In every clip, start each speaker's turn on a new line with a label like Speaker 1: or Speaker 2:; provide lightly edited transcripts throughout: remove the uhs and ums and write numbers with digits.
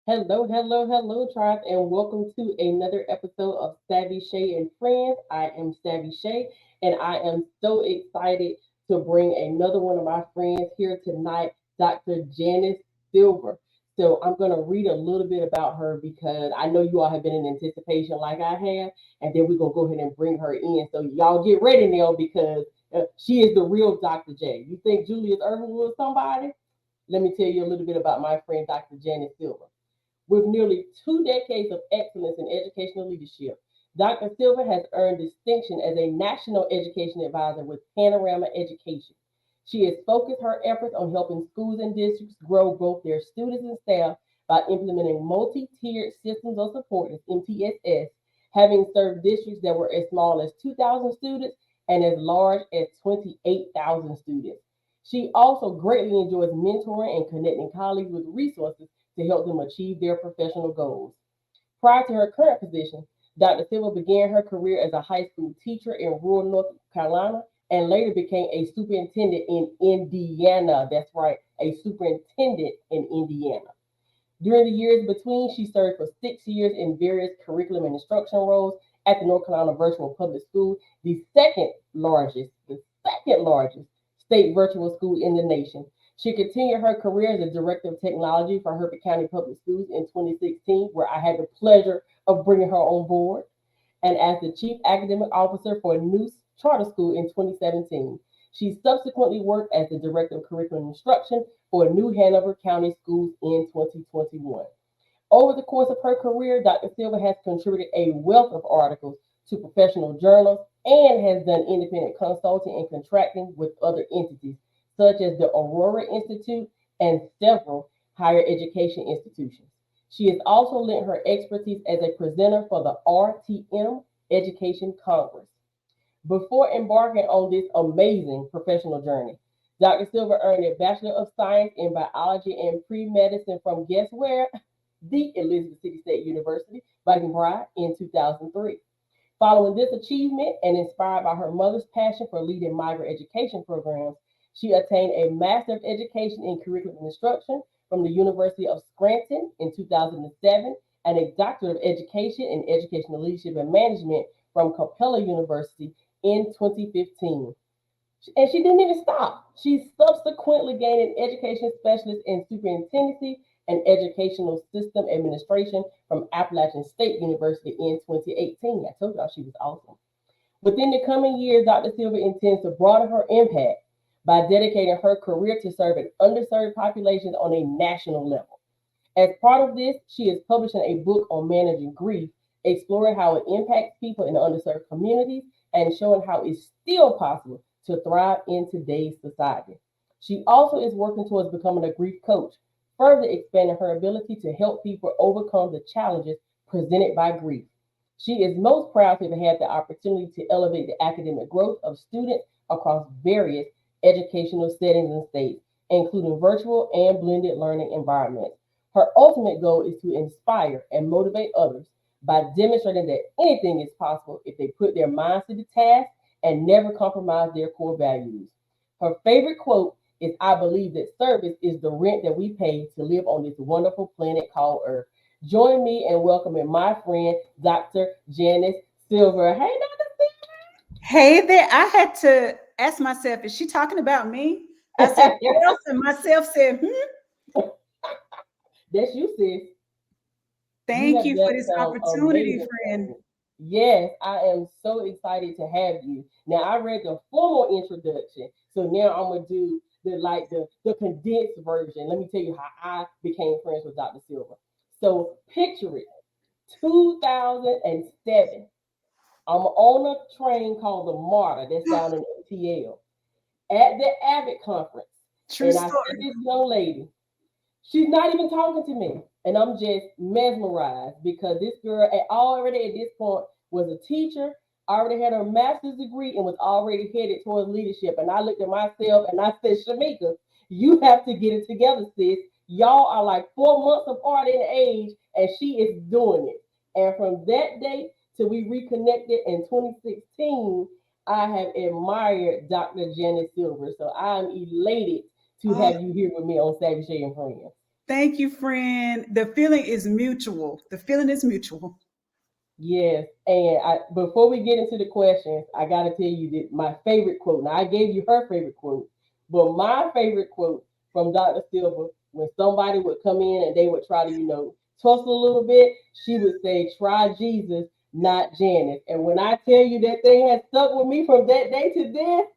Speaker 1: Hello, hello, hello, tribe, and welcome to another episode of Savvy, Shae, and Friends. I am Savvy Shae, and I am so excited to bring another one of my friends here tonight, Dr. Janice Silver. So I'm going to read a little bit about her because I know you all have been in anticipation like I have, and then we're going to go ahead and bring her in. So y'all get ready now because she is the real Dr. J. You think Julius Irvin was somebody? Let me tell you a little bit about my friend, Dr. Janice Silver. With nearly 2 decades of excellence in educational leadership, Dr. Silver has earned distinction as a National Education Advisor with Panorama Education. She has focused her efforts on helping schools and districts grow both their students and staff by implementing multi-tiered systems of support, as MTSS, having served districts that were as small as 2,000 students and as large as 28,000 students. She also greatly enjoys mentoring and connecting colleagues with resources to help them achieve their professional goals. Prior to her current position, Dr. Silva began her career as a high school teacher in rural North Carolina and later became a superintendent in Indiana. That's right, a superintendent in Indiana. During the years between, she served for 6 years in various curriculum and instruction roles at the North Carolina Virtual Public School, the second largest state virtual school in the nation. She continued her career as a director of technology for Herbert County Public Schools in 2016, where I had the pleasure of bringing her on board, and as the chief academic officer for a new charter school in 2017. She subsequently worked as the director of curriculum instruction for New Hanover County Schools in 2021. Over the course of her career, Dr. Silva has contributed a wealth of articles to professional journals and has done independent consulting and contracting with other entities, such as the Aurora Institute and several higher education institutions. She has also lent her expertise as a presenter for the RTM Education Congress. Before embarking on this amazing professional journey, Dr. Silver earned a Bachelor of Science in Biology and Pre-Medicine from guess where? The Elizabeth City State University, Viking Bride, in 2003. Following this achievement and inspired by her mother's passion for leading migrant education programs, she attained a Master of Education in Curriculum Instruction from the University of Scranton in 2007 and a Doctorate of Education in Educational Leadership and Management from Capella University in 2015. And she didn't even stop. She subsequently gained an education specialist in superintendency and educational system administration from Appalachian State University in 2018. I told y'all she was awesome. Within the coming years, Dr. Silver intends to broaden her impact by dedicating her career to serving underserved populations on a national level. As part of this, she is publishing a book on managing grief, exploring how it impacts people in underserved communities and showing how it's still possible to thrive in today's society. She also is working towards becoming a grief coach, further expanding her ability to help people overcome the challenges presented by grief. She is most proud to have had the opportunity to elevate the academic growth of students across various educational settings and states, including virtual and blended learning environments. Her ultimate goal is to inspire and motivate others by demonstrating that anything is possible if they put their minds to the task and never compromise their core values. Her favorite quote is, I believe that service is the rent that we pay to live on this wonderful planet called Earth. Join me in welcoming my friend, Dr. Janice Silver. Hey, Dr.
Speaker 2: Hey there, I had to ask myself, is she talking about me? I said,
Speaker 1: Silver.
Speaker 2: what else? And myself said,
Speaker 1: That's you, sis. You
Speaker 2: thank
Speaker 1: have
Speaker 2: you for
Speaker 1: done
Speaker 2: this
Speaker 1: some
Speaker 2: opportunity,
Speaker 1: amazing
Speaker 2: friend.
Speaker 1: things. Yes, I am so excited to have you. Now I read the formal introduction, so now I'm gonna do the condensed version. Let me tell you how I became friends with Dr. Silver. So picture it, 2007. I'm on a train called the MARTA that's down in ATL at the Avid conference,
Speaker 2: True
Speaker 1: and I see
Speaker 2: story.
Speaker 1: this young lady. She's not even talking to me. And I'm just mesmerized because this girl already at this point was a teacher, already had her master's degree, and was already headed towards leadership. And I looked at myself and I said, Shamika, you have to get it together, sis. Y'all are like 4 months apart in age, and she is doing it. And from that day till we reconnected in 2016, I have admired Dr. Janice Silver. So I'm elated to
Speaker 2: Oh,
Speaker 1: have you here with me on Savvy Shea and Friends.
Speaker 2: Thank you, friend. The feeling is mutual. The feeling is mutual.
Speaker 1: Yes, and before we get into the questions, I got to tell you that my favorite quote. Now I gave you her favorite quote, but my favorite quote from Dr. Silver, when somebody would come in and they would try to, tussle a little bit, she would say, "Try Jesus, not Janice." And when I tell you that thing has stuck with me from that day to this,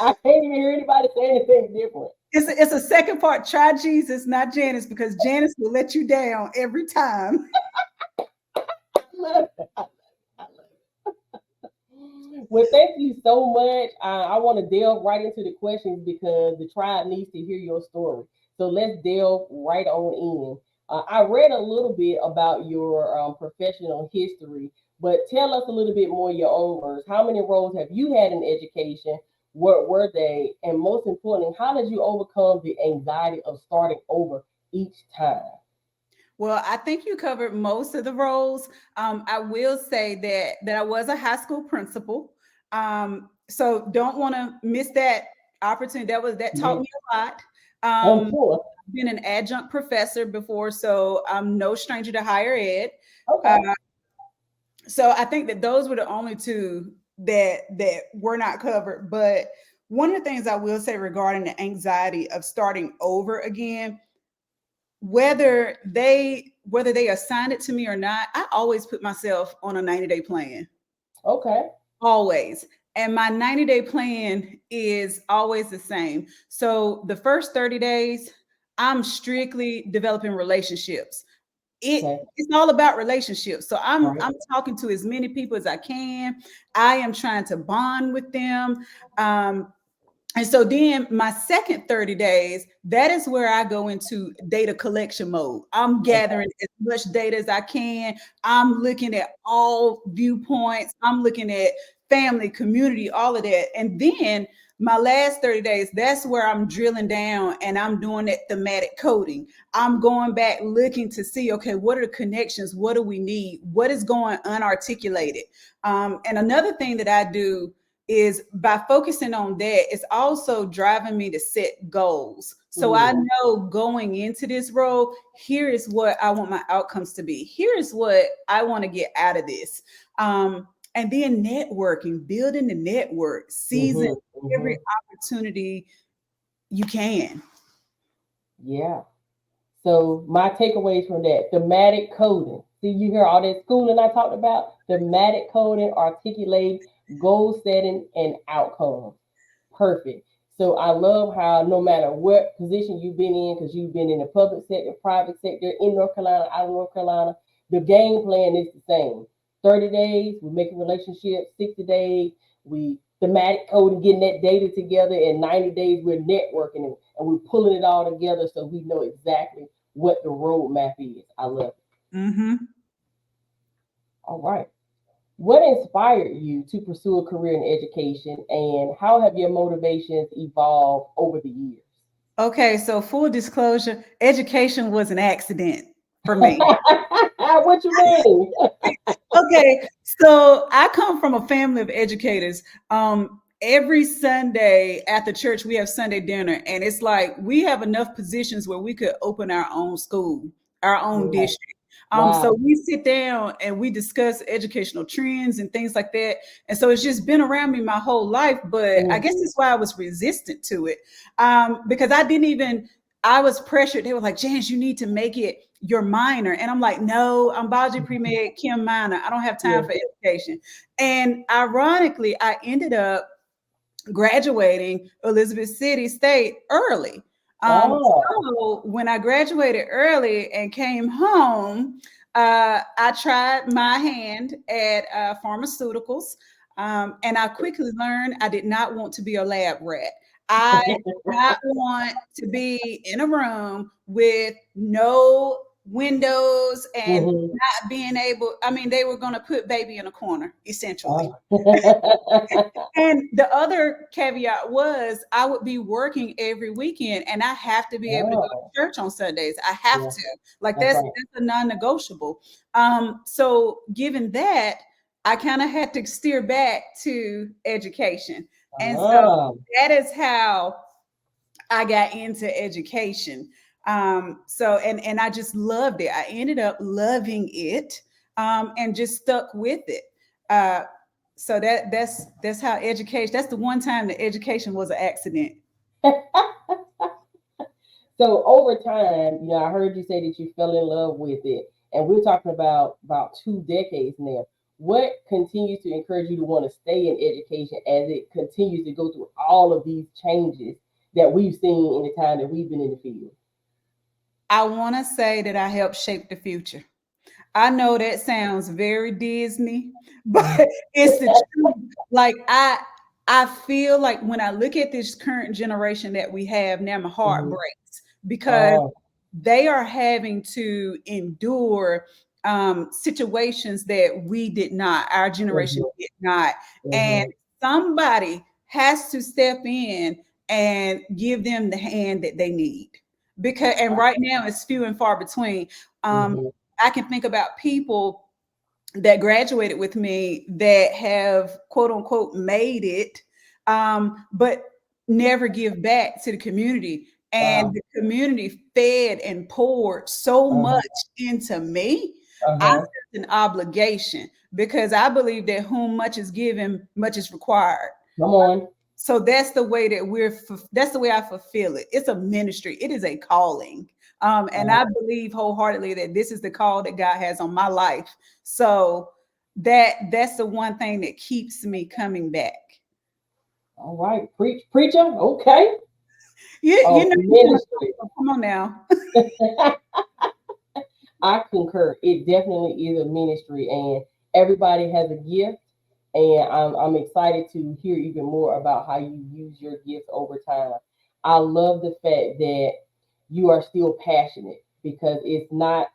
Speaker 1: I can't even hear anybody say anything different.
Speaker 2: It's a second part. Try Jesus, not Janice, because Janice will let you down every time.
Speaker 1: I love it. I Well, thank you so much. I want to delve right into the questions because the tribe needs to hear your story. So let's delve right on in. I read a little bit about your professional history, but tell us a little bit more in your own words. How many roles have you had in education? What were they? And most importantly, how did you overcome the anxiety of starting over each time?
Speaker 2: Well, I think you covered most of the roles. I will say that I was a high school principal, so don't want to miss that opportunity. That taught
Speaker 1: Yeah,
Speaker 2: me a lot.
Speaker 1: I'm
Speaker 2: Um,
Speaker 1: sure.
Speaker 2: been an adjunct professor before, so I'm no stranger to higher ed. Uh,
Speaker 1: Okay.
Speaker 2: so I think that those were the only two that were not covered. But one of the things I will say regarding the anxiety of starting over again, whether they assign it to me or not, I always put myself on a 90-day plan.
Speaker 1: Okay.
Speaker 2: Always. And my 90-day plan is always the same. So the first 30 days, I'm strictly developing relationships.
Speaker 1: Okay.
Speaker 2: It's all about relationships. So I'm
Speaker 1: Right.
Speaker 2: I'm talking to as many people as I can. I am trying to bond with them. Um, and so then my second 30 days, that is where I go into data collection mode. I'm
Speaker 1: Okay.
Speaker 2: gathering as much data as I can. I'm looking at all viewpoints. I'm looking at family, community, all of that. And then my last 30 days, that's where I'm drilling down and I'm doing that thematic coding. I'm going back looking to see, okay, what are the connections? What do we need? What is going unarticulated? And another thing that I do is by focusing on that, it's also driving me to set goals. So I
Speaker 1: Mm,
Speaker 2: know going into this role, here is what I want my outcomes to be. Here is what I want to get out of this. And then networking, building the network, seizing
Speaker 1: mhm,
Speaker 2: every
Speaker 1: mhm.
Speaker 2: opportunity you can.
Speaker 1: Yeah. So my takeaways from that, thematic coding. See, you hear all that schooling I talked about? Thematic coding, articulate, goal setting, and outcomes. Perfect. So I love how no matter what position you've been in, because you've been in the public sector, private sector, in North Carolina, out of North Carolina, the game plan is the same. 30 days, we're making relationships, 60 days, we thematic coding, getting that data together, and 90 days we're networking and we're pulling it all together so we know exactly what the roadmap is. I love it.
Speaker 2: Mm-hmm.
Speaker 1: All right. What inspired you to pursue a career in education, and how have your motivations evolved over the years?
Speaker 2: Okay, so full disclosure, education was an accident for me.
Speaker 1: What you mean?
Speaker 2: Okay, so I come from a family of educators. Every Sunday at the church, we have Sunday dinner, and it's like we have enough positions where we could open our own school, our own
Speaker 1: Right.
Speaker 2: district. So
Speaker 1: Wow.
Speaker 2: we sit down and we discuss educational trends and things like that. And so it's just been around me my whole life, but I guess
Speaker 1: Mhm.
Speaker 2: that's why I was resistant to it. Because I was pressured. They were like, Janice, you need to make it your minor. And I'm like, no, I'm biology pre-med, chem minor. I don't have time
Speaker 1: Yeah.
Speaker 2: for education. And ironically, I ended up graduating Elizabeth City State early.
Speaker 1: Oh.
Speaker 2: So when I graduated early and came home, I tried my hand at pharmaceuticals, and I quickly learned I did not want to be a lab rat. I did not want to be in a room with no windows and
Speaker 1: Mhm.
Speaker 2: not being able. I mean, they were going to put baby in a corner, essentially.
Speaker 1: Oh.
Speaker 2: And the other caveat was I would be working every weekend and I have to be able to go
Speaker 1: Oh.
Speaker 2: to church on Sundays. I have
Speaker 1: Yeah.
Speaker 2: to. Like
Speaker 1: That's right.
Speaker 2: that's a non-negotiable. So given that, I kind of had to steer back to education. And so
Speaker 1: Oh.
Speaker 2: that is how I got into education. So and I just loved it. I ended up loving it, and just stuck with it. Uh, so that's how education. That's the one time that education was an accident.
Speaker 1: So over time, I heard you say that you fell in love with it, and we're talking about 2 decades now. What continues to encourage you to want to stay in education as it continues to go through all of these changes that we've seen in the time that we've been in the field?
Speaker 2: I want to say that I helped shape the future. I know that sounds very Disney, but it's the truth. Like I feel like when I look at this current generation that we have now, my heart
Speaker 1: Mhm.
Speaker 2: breaks because
Speaker 1: Oh,
Speaker 2: they are having to endure situations that we did not, our generation
Speaker 1: mhm,
Speaker 2: did not. And
Speaker 1: mhm.
Speaker 2: somebody has to step in and give them the hand that they need. Because and right now it's few and far between. Um,
Speaker 1: Mhm.
Speaker 2: I can think about people that graduated with me that have quote unquote made it, but never give back to the community. And
Speaker 1: Wow.
Speaker 2: the community fed and poured so
Speaker 1: Uh-huh.
Speaker 2: much into me. I
Speaker 1: Uh-huh.
Speaker 2: felt an obligation because I believe that whom much is given, much is required.
Speaker 1: Come on.
Speaker 2: So that's the way that that's the way I fulfill it. It's a ministry. It is a calling. And I
Speaker 1: Wow.
Speaker 2: believe wholeheartedly that this is the call that God has on my life. So that's the one thing that keeps me coming back.
Speaker 1: All right. Preacher. Okay.
Speaker 2: You
Speaker 1: Oh,
Speaker 2: know,
Speaker 1: ministry.
Speaker 2: come on now.
Speaker 1: I concur. It definitely is a ministry, and everybody has a gift. And I'm excited to hear even more about how you use your gifts over time. I love the fact that you are still passionate because it's not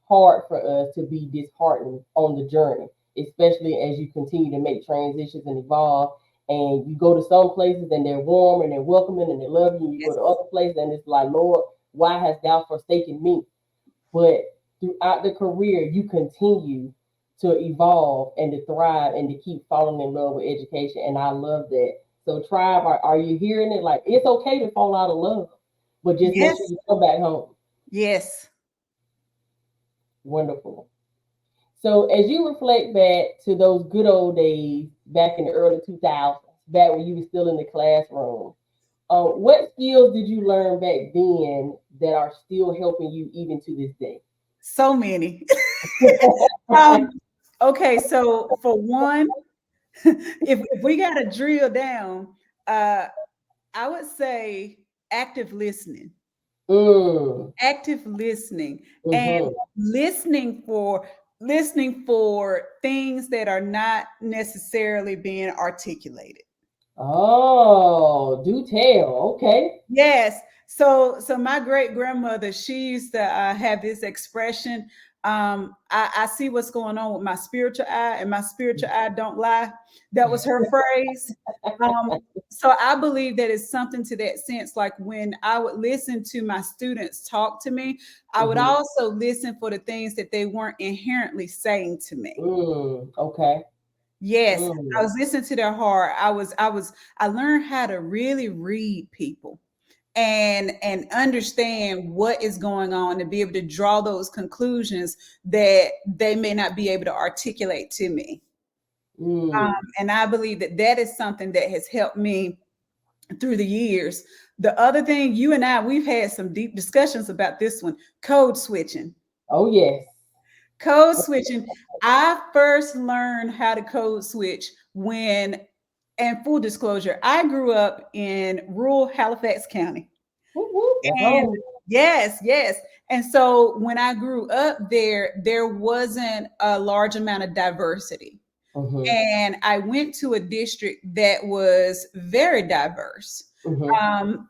Speaker 1: hard for us to be disheartened on the journey, especially as you continue to make transitions and evolve. And you go to some places and they're warm and they're welcoming and they love you. And you go
Speaker 2: Yes,
Speaker 1: to other places and it's like, Lord, why hast thou forsaken me? But throughout the career, you continue to evolve and to thrive and to keep falling in love with education. And I love that. So, tribe, are you hearing it? Like, it's okay to fall out of love, but just make sure
Speaker 2: yes,
Speaker 1: you come back home.
Speaker 2: yes.
Speaker 1: Wonderful. So, as you reflect back to those good old days back in the early 2000s, back when you were still in the classroom, what skills did you learn back then that are still helping you even to this day?
Speaker 2: So many. um, okay, so for one, if we got to drill down, uh, I would say active listening,
Speaker 1: Mm,
Speaker 2: active listening, and
Speaker 1: mm-hmm.
Speaker 2: listening for listening for things that are not necessarily being articulated.
Speaker 1: Oh, do tell. Okay.
Speaker 2: Yes. So my great grandmother, she used to have this expression. I see what's going on with my spiritual eye, and my spiritual eye don't lie. That was her phrase. Um, so I believe that it's something to that sense. Like when I would listen to my students talk to me, I would
Speaker 1: Mm-hmm.
Speaker 2: also listen for the things that they weren't inherently saying to me.
Speaker 1: Okay.
Speaker 2: Yes, I
Speaker 1: Mm.
Speaker 2: was listening to their heart. I learned how to really read people and understand what is going on to be able to draw those conclusions that they may not be able to articulate to me.
Speaker 1: Mm.
Speaker 2: And I believe that that is something that has helped me through the years. The other thing, you and I, we've had some deep discussions about this one: code switching.
Speaker 1: Oh, yes.
Speaker 2: Code switching. I first learned how to code switch when, and full disclosure, I grew up in rural Halifax County.
Speaker 1: Whoop, whoop. That's
Speaker 2: And
Speaker 1: home.
Speaker 2: yes, yes. And so when I grew up there wasn't a large amount of diversity.
Speaker 1: Mm-hmm.
Speaker 2: And I went to a district that was very diverse.
Speaker 1: Mm-hmm.
Speaker 2: Um,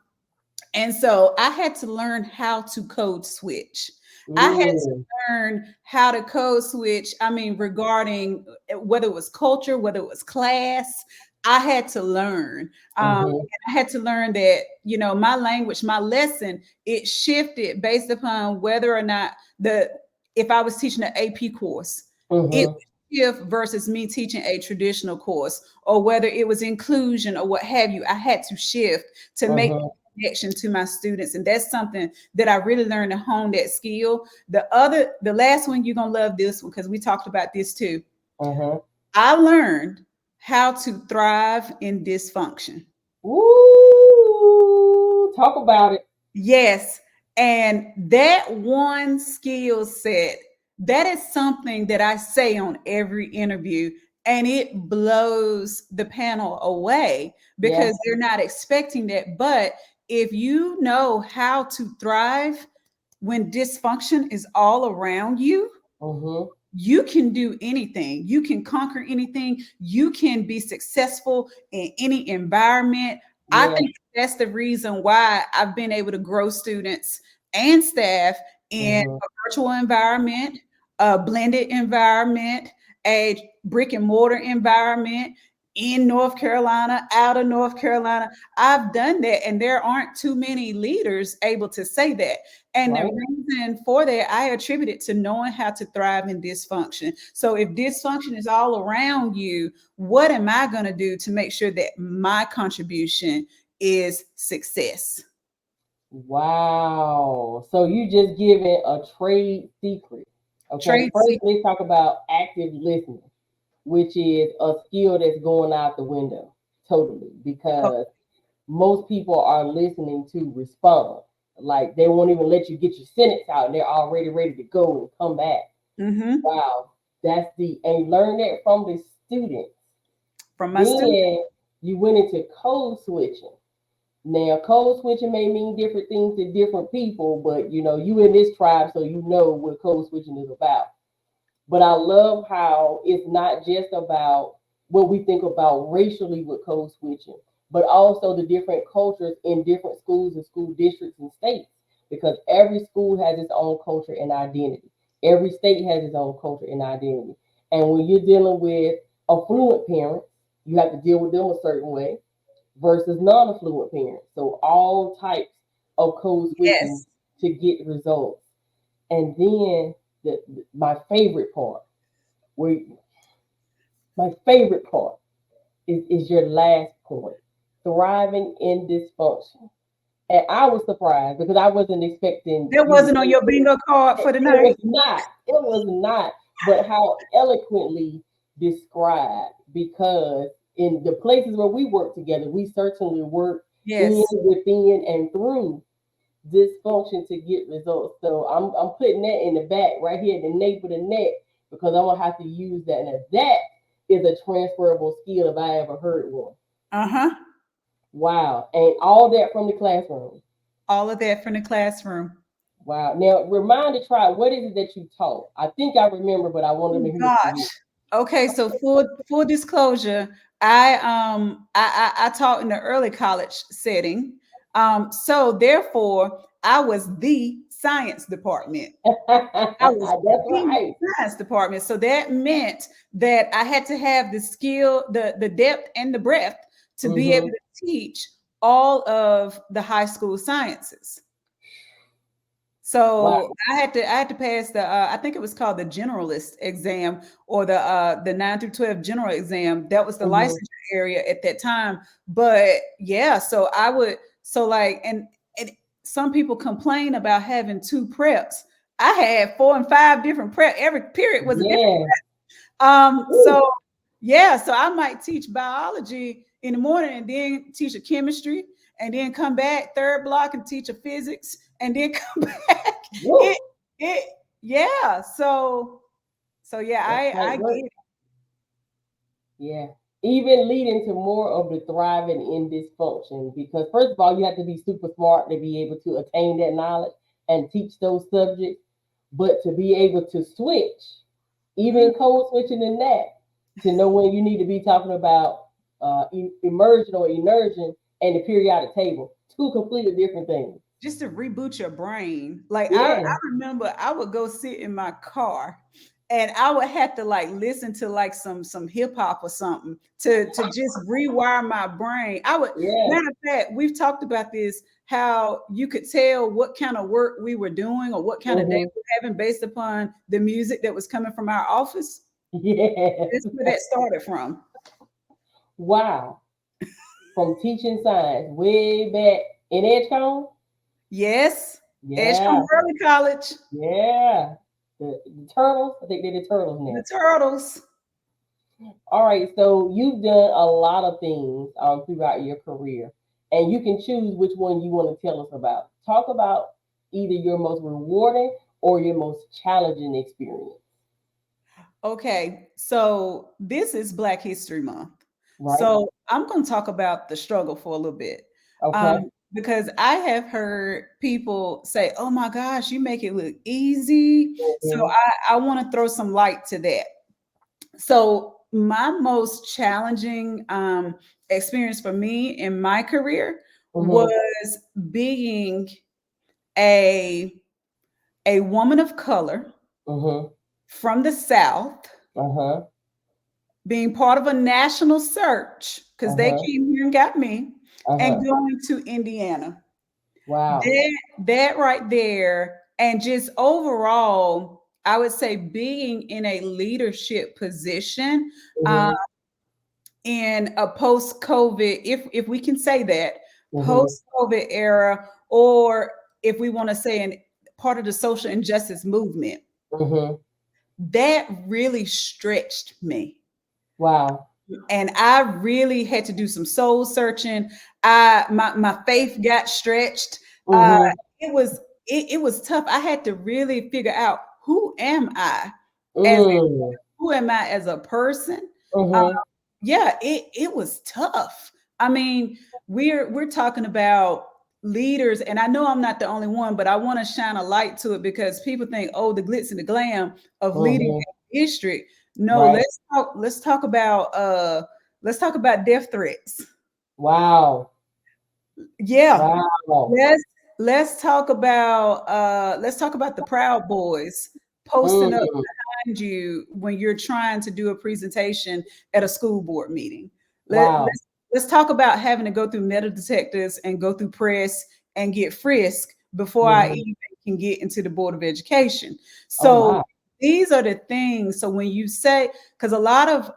Speaker 2: and so I had to learn how to code switch. I had to
Speaker 1: Mm.
Speaker 2: learn how to code switch. I mean, regarding whether it was culture, whether it was class, I had to learn.
Speaker 1: Mm-hmm.
Speaker 2: And I had to learn that, my language, my lesson, it shifted based upon whether or not if I was teaching an AP course, it
Speaker 1: Mm-hmm.
Speaker 2: would shift versus me teaching a traditional course, or whether it was inclusion or what have you. I had to shift to make
Speaker 1: Mm-hmm.
Speaker 2: connection to my students. And that's something that I really learned to hone that skill. The last one, you're going to love this one because we talked about this too.
Speaker 1: Uh-huh.
Speaker 2: I learned how to thrive in dysfunction.
Speaker 1: Woo! Talk about it.
Speaker 2: Yes. And that one skill set, that is something that I say on every interview, and it blows the panel away
Speaker 1: Yeah.
Speaker 2: because they're not expecting that. But if you know how to thrive when dysfunction is all around you,
Speaker 1: Mm-hmm.
Speaker 2: you can do anything. You can conquer anything. You can be successful in any environment. I
Speaker 1: Yeah.
Speaker 2: think that's the reason why I've been able to grow students and staff in
Speaker 1: Mm-hmm.
Speaker 2: a virtual environment, a blended environment, a brick and mortar environment, in North Carolina, out of North Carolina. I've done that, and there aren't too many leaders able to say that. And the
Speaker 1: Right.
Speaker 2: reason for that, I attribute it to knowing how to thrive in dysfunction. So if dysfunction is all around you, what am I going to do to make sure that my contribution is success?
Speaker 1: Wow. So you just giving a trade secret. Okay.
Speaker 2: Trade
Speaker 1: First,
Speaker 2: secret.
Speaker 1: let's talk about active listening, which is a skill that's going out the window totally because most people are listening to respond. Like they won't even let you get your sentence out and they're already ready to go and come back.
Speaker 2: Mm-hmm.
Speaker 1: Wow. That's the, and learn that from the students.
Speaker 2: From my students.
Speaker 1: Then you went into code switching. Now, code switching may mean different things to different people, but you know, you in this tribe, so you know what code switching is about. But I love how it's not just about what we think about racially with code switching, but also the different cultures in different schools and school districts and states, because every school has its own culture and identity. Every state has its own culture and identity. And when you're dealing with affluent parents, you have to deal with them a certain way versus non-affluent parents. So all types of code switching
Speaker 2: Yes.
Speaker 1: to get results. And then my favorite part, where my favorite part is your last point, thriving in dysfunction. And I was surprised because I wasn't expecting
Speaker 2: That
Speaker 1: you to
Speaker 2: wasn't on
Speaker 1: say
Speaker 2: your bingo card
Speaker 1: it.
Speaker 2: for the
Speaker 1: It
Speaker 2: night.
Speaker 1: was not. It was not. But how eloquently described, because in the places where we work together, we certainly work in,
Speaker 2: Yes.
Speaker 1: within, and through dysfunction to get results. So I'm putting that in the back right here, the nape of the neck, because I'm gonna have to use that. And that is a transferable skill if I ever heard one.
Speaker 2: Uh-huh.
Speaker 1: Wow. And all that from the classroom.
Speaker 2: All of that from the classroom.
Speaker 1: Wow. Now remind the tribe, what is it that you taught? I think I remember, but I wanted
Speaker 2: Oh
Speaker 1: to hear it from
Speaker 2: gosh.
Speaker 1: you.
Speaker 2: Okay, so full disclosure, I taught in the early college setting. So therefore I was the science department. I was
Speaker 1: That's
Speaker 2: the
Speaker 1: right.
Speaker 2: science department. So that meant that I had to have the skill, the depth and the breadth to be able
Speaker 1: Mm-hmm.
Speaker 2: to teach all of the high school sciences.
Speaker 1: Wow.
Speaker 2: So I had to pass the I think it was called the generalist exam or the 9 through 12 general exam. That was the
Speaker 1: Mm-hmm.
Speaker 2: licensure area at that time. But yeah, so I would so like and some people complain about having two preps. I had 4 and 5 different prep. Every period was a different.
Speaker 1: Yeah. Ooh.
Speaker 2: So yeah, so I might teach biology in the morning and then teach a chemistry and then come back third block and teach a physics and then come back.
Speaker 1: Woo.
Speaker 2: It it yeah. So yeah,
Speaker 1: That's
Speaker 2: I
Speaker 1: like
Speaker 2: get
Speaker 1: work.
Speaker 2: it.
Speaker 1: Yeah. Even leading to more of the thriving in dysfunction. Because first of all, you have to be super smart to be able to attain that knowledge and teach those subjects. But to be able to switch,
Speaker 2: Mm,
Speaker 1: even code switching in that, to know when you need to be talking about immersion or immersion and the periodic table. Two completely different things.
Speaker 2: just to reboot your brain. Like I
Speaker 1: Yeah.
Speaker 2: remember I would go sit in my car and I would have to like listen to like some hip hop or something to just rewire my brain. I would
Speaker 1: Yeah.
Speaker 2: matter of fact, we've talked about this, how you could tell what kind of work we were doing or what kind of day
Speaker 1: Hmm.
Speaker 2: we were having based upon the music that was coming from our office.
Speaker 1: Yeah.
Speaker 2: That's where that started from.
Speaker 1: Wow. From teaching science way back In Edgecombe?
Speaker 2: Yes,
Speaker 1: Yeah,
Speaker 2: Edgecombe Early College,
Speaker 1: yeah. The turtles, I think they're the turtles
Speaker 2: the
Speaker 1: now.
Speaker 2: Turtles.
Speaker 1: All right, so you've done a lot of things throughout your career, and you can choose which one you want to tell us about. Talk about either your most rewarding or your most challenging experience,
Speaker 2: Okay, so this is Black History Month.
Speaker 1: right?
Speaker 2: So I'm going to talk about the struggle for a little bit.
Speaker 1: Okay.
Speaker 2: Because I have heard people say, oh my gosh, you make it look easy. So
Speaker 1: Mm-hmm.
Speaker 2: I want to throw some light to that. So my most challenging experience for me in my career
Speaker 1: Mm-hmm.
Speaker 2: was being a a woman of color
Speaker 1: Mm-hmm.
Speaker 2: from the South,
Speaker 1: Uh-huh.
Speaker 2: being part of a national search because they
Speaker 1: Uh-huh.
Speaker 2: came here and got me, and
Speaker 1: Uh-huh.
Speaker 2: going to Indiana.
Speaker 1: Wow.
Speaker 2: That right there, and just overall, I would say being in a leadership position uh,
Speaker 1: Mm-hmm.
Speaker 2: in a post-COVID, if we can say that,
Speaker 1: Mm-hmm.
Speaker 2: post-COVID era, or if we want to say in part of the social injustice movement,
Speaker 1: Mm-hmm.
Speaker 2: that really stretched me.
Speaker 1: Wow.
Speaker 2: And I really had to do some soul searching. My faith got stretched. Uh,
Speaker 1: Mm-hmm.
Speaker 2: it was tough. I had to really figure out who am I as
Speaker 1: Mm.
Speaker 2: who am I as a person. Uh,
Speaker 1: Mm-hmm.
Speaker 2: yeah, it was tough. I mean, we're talking about leaders, and I know I'm not the only one, but I want to shine a light to it because people think, oh, the glitz and the glam of leading
Speaker 1: Mm-hmm.
Speaker 2: a district. No,
Speaker 1: Right.
Speaker 2: let's talk about death threats.
Speaker 1: Wow.
Speaker 2: Yeah.
Speaker 1: Wow.
Speaker 2: Let's let's talk about the Proud Boys posting up
Speaker 1: Mm.
Speaker 2: you when you're trying to do a presentation at a school board meeting.
Speaker 1: Wow.
Speaker 2: Let's talk about having to go through metal detectors and go through press and get frisked before I
Speaker 1: Mm-hmm.
Speaker 2: even can get into the Board of Education.
Speaker 1: Oh
Speaker 2: So
Speaker 1: my.
Speaker 2: these are the things. So when you say, because a lot of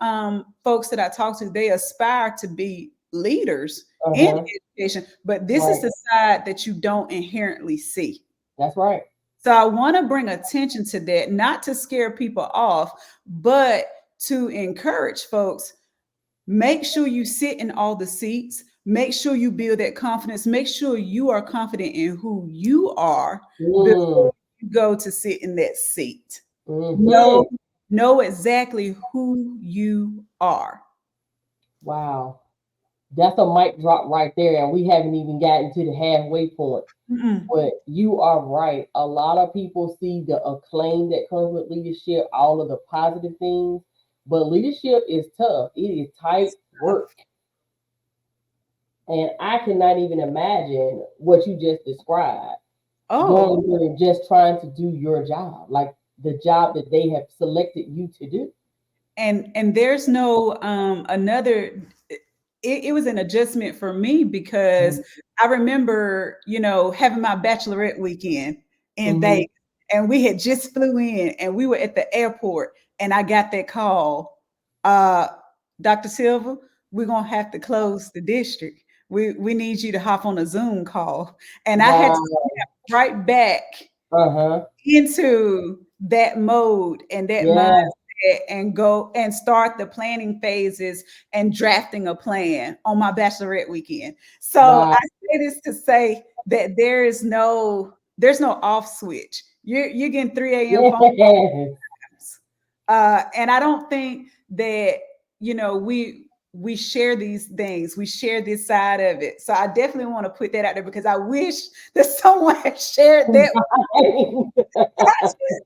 Speaker 2: folks that I talk to, they aspire to be leaders in
Speaker 1: Uh-huh.
Speaker 2: education, but this is
Speaker 1: Right.
Speaker 2: the side that you don't inherently see.
Speaker 1: That's right.
Speaker 2: So I want to bring attention to that, not to scare people off, but to encourage folks. Make sure you sit in all the seats. Make sure you build that confidence. Make sure you are confident in who you are
Speaker 1: Mm.
Speaker 2: before you go to sit in that seat.
Speaker 1: Mm-hmm.
Speaker 2: Know, know exactly who you are.
Speaker 1: Wow. That's a mic drop right there, and we haven't even gotten to the halfway point.
Speaker 2: Mm-mm.
Speaker 1: But you are right. A lot of people see the acclaim that comes with leadership, all of the positive things, but leadership is tough. It is tight work. And I cannot even imagine what you just described.
Speaker 2: Oh,
Speaker 1: Going there and just trying to do your job, like the job that they have selected you to do.
Speaker 2: and there's no another it was an adjustment for me because I remember, having my bachelorette weekend in
Speaker 1: Mm-hmm.
Speaker 2: Vegas, and we had just flew in and we were at the airport, and I got that call, uh, Dr. Silva, we're gonna have to close the district. We need you to hop on a Zoom call. And I had to
Speaker 1: Wow.
Speaker 2: snap right back
Speaker 1: Uh-huh.
Speaker 2: into that mode and that
Speaker 1: Yeah.
Speaker 2: mindset and go and start the planning phases and drafting a plan on my bachelorette weekend. So
Speaker 1: Wow.
Speaker 2: I say this to say that there's no off switch. You're getting 3 a.m. phone
Speaker 1: Yes.
Speaker 2: calls. And I don't think that we share these things. We share this side of it. So I definitely want to put that out there because I wish that someone had shared that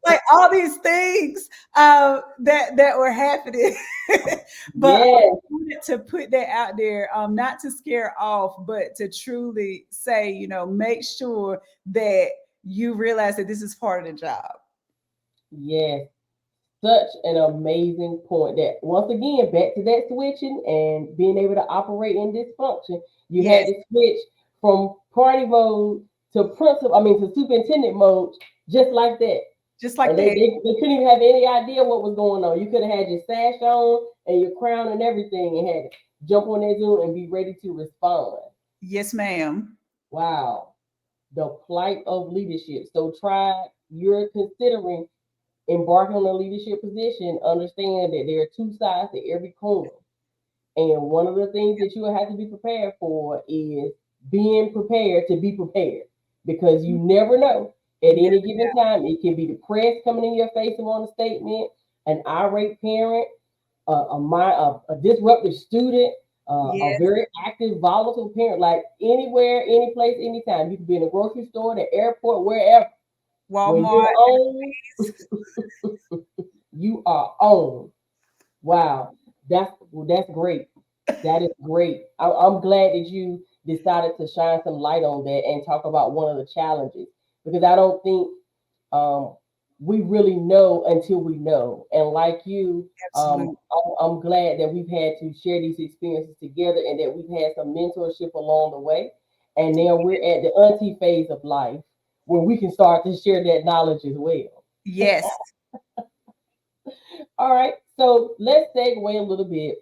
Speaker 2: like all these things that were happening. But I
Speaker 1: Yes.
Speaker 2: wanted to put that out there, not to scare off, but to truly say, make sure that you realize that this is part of the job.
Speaker 1: Yes. Such an amazing point that once again back to that switching and being able to operate in this function, you had
Speaker 2: Yes,
Speaker 1: to switch from party mode to principal, I mean to superintendent mode, just like that.
Speaker 2: just like
Speaker 1: And they,
Speaker 2: that.
Speaker 1: they, they couldn't even have any idea what was going on. You could have had your sash on and your crown and everything and had to jump on that Zoom and be ready to respond.
Speaker 2: Yes, ma'am.
Speaker 1: Wow. The plight of leadership. So, tribe, you're considering embarking on a leadership position, understand that there are two sides to every coin. And one of the things that you will have to be prepared for is being prepared to be prepared, because you never know at
Speaker 2: Yeah.
Speaker 1: any given time. It can be the press coming in your face and want a statement, an irate parent, a disruptive student, a
Speaker 2: Yes.
Speaker 1: very active, volatile parent. Like anywhere, any place, anytime. You can be in a grocery store, the airport, wherever. When you're
Speaker 2: Walmart.
Speaker 1: on, you are on. Wow, that's great. That is great. I'm glad that you decided to shine some light on that and talk about one of the challenges, because I don't think um, we really know until we know. And like you,
Speaker 2: Absolutely.
Speaker 1: I'm glad that we've had to share these experiences together and that we've had some mentorship along the way. And now we're at the auntie phase of life where we can start to share that knowledge as well.
Speaker 2: Yes.
Speaker 1: All right, so let's segue a little bit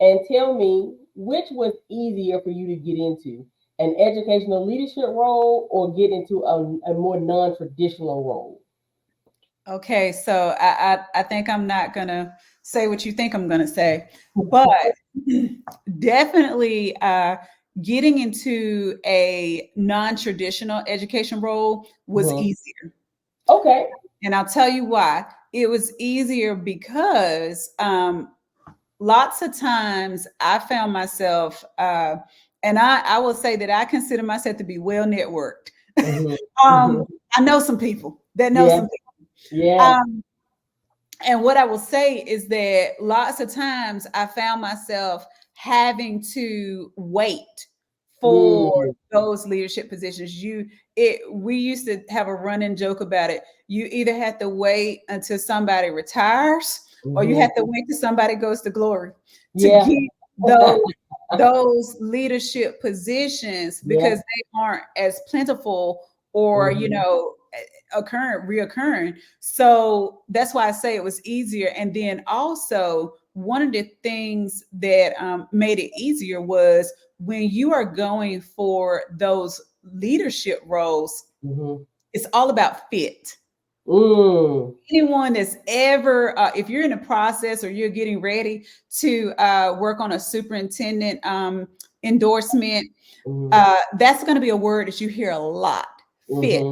Speaker 1: and tell me which was easier for you to get into, an educational leadership role or get into a more non traditional role?
Speaker 2: Okay, so I think I'm not gonna say what you think I'm gonna say, but definitely getting into a non-traditional education role was
Speaker 1: Mhm.
Speaker 2: easier.
Speaker 1: Okay.
Speaker 2: And I'll tell you why. It was easier because lots of times I found myself, and I will say that I consider myself to be well networked.
Speaker 1: Hmm.
Speaker 2: um,
Speaker 1: Hmm.
Speaker 2: I know some people that know
Speaker 1: Yeah.
Speaker 2: some people.
Speaker 1: Yeah.
Speaker 2: Um, and what I will say is that lots of times I found myself having to wait for
Speaker 1: Mm-hmm.
Speaker 2: those leadership positions. We used to have a running joke about it. You either have to wait until somebody retires or you have to wait till somebody goes to glory to
Speaker 1: Yeah.
Speaker 2: get those those leadership positions
Speaker 1: Yeah.
Speaker 2: because they aren't as plentiful or
Speaker 1: Hmm.
Speaker 2: reoccurring. So that's why I say it was easier. And then also, one of the things that made it easier was when you are going for those leadership roles,
Speaker 1: Hmm.
Speaker 2: it's all about fit.
Speaker 1: Mm.
Speaker 2: Anyone that's ever, if you're in a process or you're getting ready to work on a superintendent endorsement,
Speaker 1: Hmm.
Speaker 2: that's going to be a word that you hear a lot. Fit.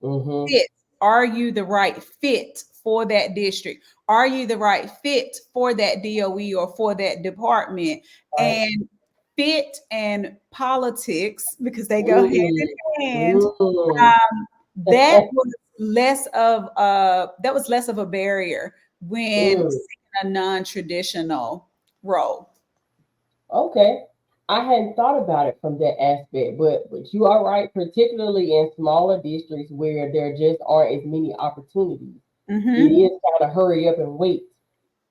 Speaker 1: Hmm. Hmm.
Speaker 2: Fit. Are you the right fit for that district? Are you the right fit for that DOE or for that department?
Speaker 1: Right.
Speaker 2: And fit and politics, because they go hand
Speaker 1: Mm.
Speaker 2: in hand,
Speaker 1: Mm.
Speaker 2: um, that was less of a barrier when
Speaker 1: Mm.
Speaker 2: seeking a non-traditional role.
Speaker 1: Okay. I hadn't thought about it from that aspect, but you are right, particularly in smaller districts where there just aren't as many opportunities. It
Speaker 2: Mm-hmm.
Speaker 1: is kind of hurry up and wait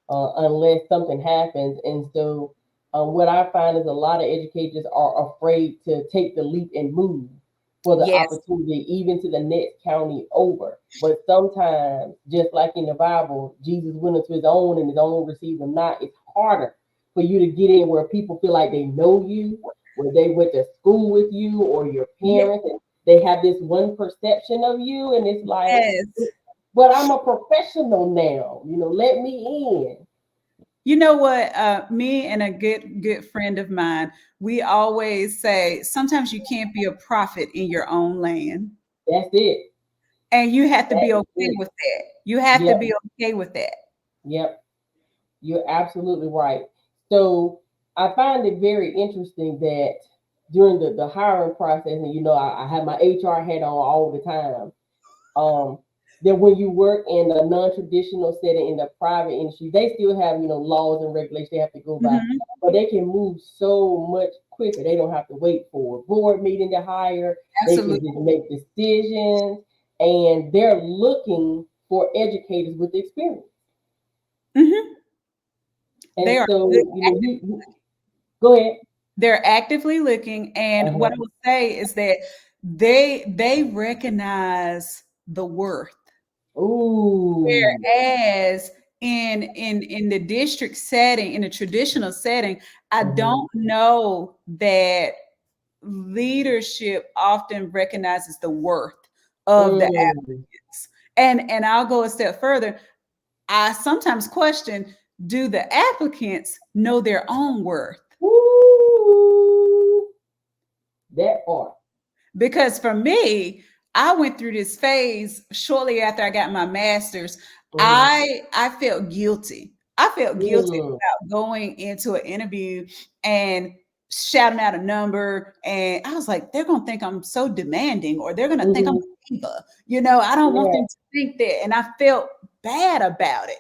Speaker 1: unless something happens. And so, what I find is a lot of educators are afraid to take the leap and move for the
Speaker 2: Yes.
Speaker 1: opportunity, even to the next county over. But sometimes, just like in the Bible, Jesus went into his own and his own received him not. It's harder for you to get in where people feel like they know you, where they went to school with you or your parents, and they have this one perception of you, and it's like,
Speaker 2: Yes.
Speaker 1: but I'm a professional now. Let me in.
Speaker 2: You know what? Me and a good friend of mine, we always say sometimes you can't be a prophet in your own land,
Speaker 1: That's it.
Speaker 2: and you have to
Speaker 1: That
Speaker 2: be
Speaker 1: is
Speaker 2: okay
Speaker 1: it.
Speaker 2: with that. You have to
Speaker 1: Yep.
Speaker 2: be okay with that.
Speaker 1: Yep. You're absolutely right. So I find it very interesting that during the hiring process, and I have my HR hat on all the time. um, that when you work in a non-traditional setting in the private industry, they still have laws and regulations they have to go by,
Speaker 2: Mhm.
Speaker 1: but they can move so much quicker. They don't have to wait for a board meeting to hire. They can
Speaker 2: Absolutely.
Speaker 1: just make decisions, and they're looking for educators with experience.
Speaker 2: Mhm.
Speaker 1: And
Speaker 2: They are
Speaker 1: so,
Speaker 2: good.
Speaker 1: go ahead.
Speaker 2: They're actively looking, and what I
Speaker 1: Uh-huh.
Speaker 2: would say is that they recognize the worth.
Speaker 1: Ooh.
Speaker 2: Whereas in the district setting, in a traditional setting, I
Speaker 1: Uh-huh.
Speaker 2: don't know that leadership often recognizes the worth of the
Speaker 1: Mm.
Speaker 2: applicants. And I'll go a step further. I sometimes question, do the applicants know their own worth?
Speaker 1: Ooh, that part.
Speaker 2: Because for me, I went through this phase shortly after I got my master's.
Speaker 1: Mm-hmm.
Speaker 2: I felt guilty. I felt guilty
Speaker 1: Mm.
Speaker 2: about going into an interview and shouting out a number. And I was like, they're gonna think I'm so demanding, or they're gonna think I'm
Speaker 1: Mm-hmm.
Speaker 2: a diva. You know, I don't want
Speaker 1: Yeah.
Speaker 2: them to think that. And I felt bad about it.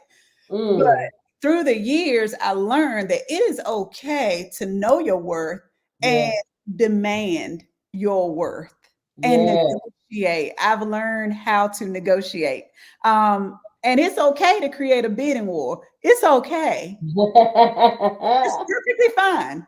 Speaker 2: But
Speaker 1: Mm.
Speaker 2: through the years, I learned that it is okay to know your worth and
Speaker 1: Yeah.
Speaker 2: demand your worth and
Speaker 1: Yeah.
Speaker 2: negotiate. I've learned how to negotiate. And it's okay to create a bidding war. It's okay. It's perfectly fine.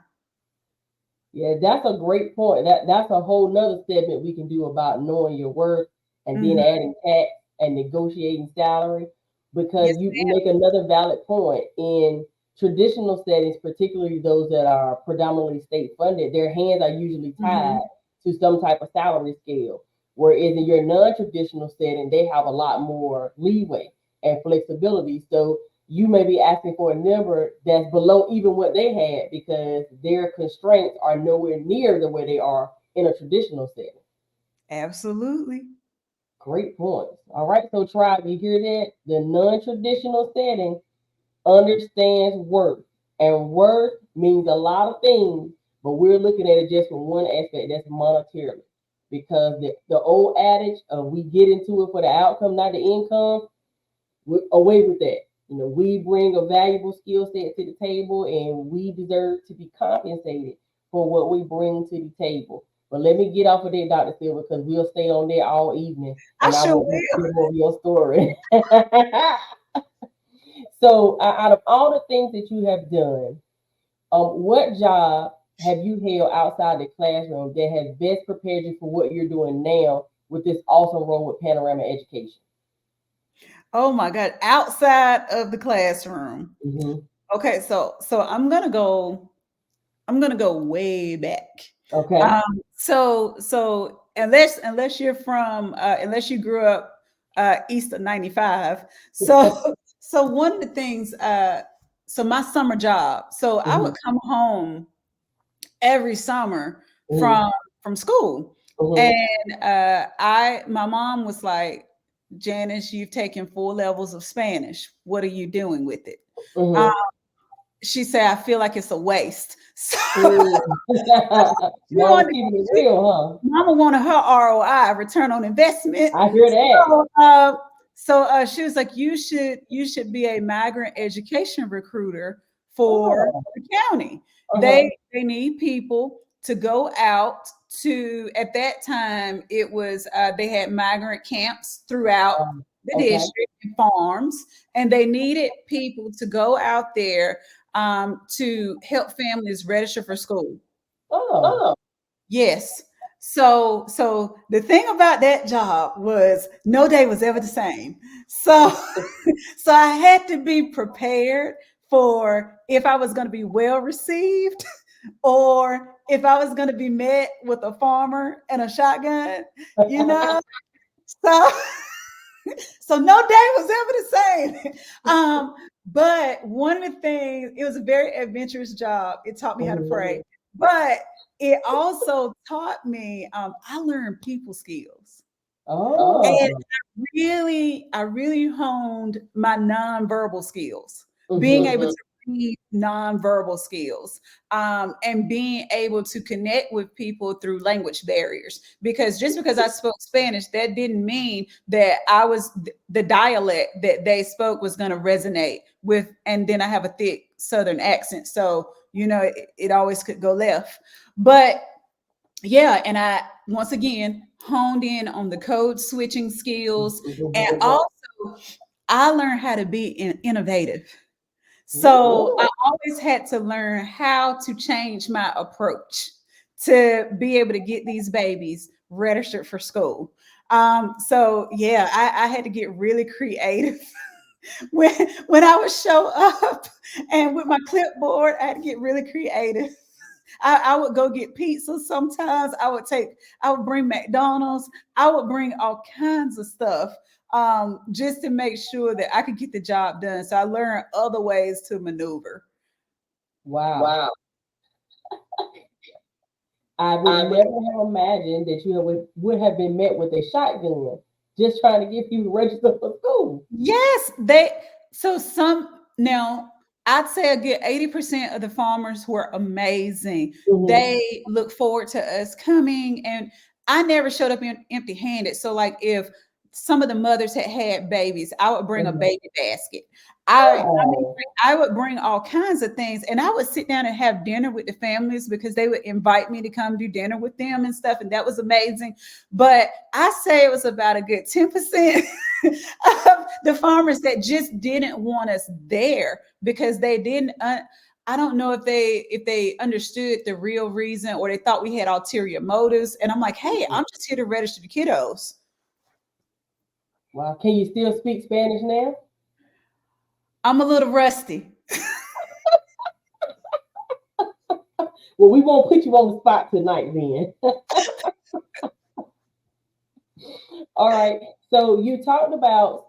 Speaker 1: Yeah, that's a great point. That's a whole nother segment we can do about knowing your worth and then
Speaker 2: Mhm.
Speaker 1: adding tax and negotiating salary. Because
Speaker 2: Yes,
Speaker 1: you
Speaker 2: ma'am.
Speaker 1: make another valid point in traditional settings, particularly those that are predominantly state funded, their hands are usually tied
Speaker 2: Mhm.
Speaker 1: to some type of salary scale. Whereas in your non-traditional setting, they have a lot more leeway and flexibility. So you may be asking for a number that's below even what they had because their constraints are nowhere near the way they are in a traditional setting.
Speaker 2: Absolutely.
Speaker 1: Great points. All right, so tribe, you hear that? The non-traditional setting understands worth, and worth means a lot of things, but we're looking at it just from one aspect, that's monetarily. Because the old adage of we get into it for the outcome, not the income, we're away with that. You know, we bring a valuable skill set to the table and we deserve to be compensated for what we bring to the table. But let me get off of that, Dr. Silver, because we'll stay on there all evening
Speaker 2: I
Speaker 1: and I
Speaker 2: sure
Speaker 1: want to
Speaker 2: will.
Speaker 1: hear more of your story. So, out of all the things that you have done, what job have you held outside the classroom that has best prepared you for what you're doing now with this awesome role with Panorama Education?
Speaker 2: Oh my God. Outside of the classroom.
Speaker 1: Hmm.
Speaker 2: Okay, so I'm gonna go way back.
Speaker 1: Okay.
Speaker 2: So unless you're from unless you grew up east of 95. So one of the things so my summer job. So I would
Speaker 1: Hmm.
Speaker 2: come home every summer
Speaker 1: Hmm.
Speaker 2: from school.
Speaker 1: Hmm.
Speaker 2: And I my mom was like, Janice, you've taken 4 levels of Spanish. What are you doing with it? Um,
Speaker 1: Hmm.
Speaker 2: she said, I feel like it's a waste. So
Speaker 1: Mm.
Speaker 2: she
Speaker 1: Mama
Speaker 2: wanted
Speaker 1: keeping it
Speaker 2: she,
Speaker 1: real, huh?
Speaker 2: Mama wanted her ROI, return on investment.
Speaker 1: I hear that.
Speaker 2: So, uh, so she was like, you should be a migrant education recruiter for
Speaker 1: Oh,
Speaker 2: the county.
Speaker 1: uh-huh.
Speaker 2: They need people to go out to. At that time, it was they had migrant camps throughout the
Speaker 1: Okay.
Speaker 2: district and farms, and they needed people to go out there to help families register for school.
Speaker 1: Oh.
Speaker 2: Yes. So the thing about that job was no day was ever the same. So so I had to be prepared for if I was going to be well received or if I was going to be met with a farmer and a shotgun, you know. So so no day was ever the same. But one of the things, it was a very adventurous job. It taught me how to
Speaker 1: Mhm.
Speaker 2: pray, but it also taught me, I learned people skills. And
Speaker 1: Oh.
Speaker 2: I really honed my nonverbal skills, being able
Speaker 1: Hmm.
Speaker 2: to read nonverbal skills, and being able to connect with people through language barriers. Because just because I spoke Spanish, that didn't mean that the dialect that they spoke was going to resonate with. And then I have a thick Southern accent, so it always could go left. But yeah, and I once again honed in on the code switching skills, and also I learned how to be innovative. So I
Speaker 1: Ooh.
Speaker 2: always had to learn how to change my approach to be able to get these babies registered for school. So yeah, I had to get really creative when I would show up, and with my clipboard, I had to get really creative I would go get pizza sometimes. I would bring McDonald's. I would bring all kinds of stuff just to make sure that I could get the job done. So I learned other ways to maneuver.
Speaker 1: Wow.
Speaker 2: Wow.
Speaker 1: I would
Speaker 2: I
Speaker 1: never have imagined that you would have been met with a shotgun just trying to get you to register for school.
Speaker 2: Yes, they so some now I'd say a good 80% of the farmers were amazing.
Speaker 1: Hmm.
Speaker 2: They look forward to us coming, and I never showed up empty handed. So like if some of the mothers had babies, I would bring a
Speaker 1: Hmm.
Speaker 2: baby basket. I mean
Speaker 1: Oh,
Speaker 2: like, I would bring all kinds of things, and I would sit down and have dinner with the families because they would invite me to come do dinner with them and stuff, and that was amazing. But I say it was about a good 10% of the farmers that just didn't want us there because they didn't I don't know if they understood the real reason, or they thought we had ulterior motives. And I'm like, hey, I'm just here to register the kiddos.
Speaker 1: wow. Can you still speak Spanish now?
Speaker 2: I'm a little rusty.
Speaker 1: Well, we won't put you on the spot tonight then. All right. So you talked about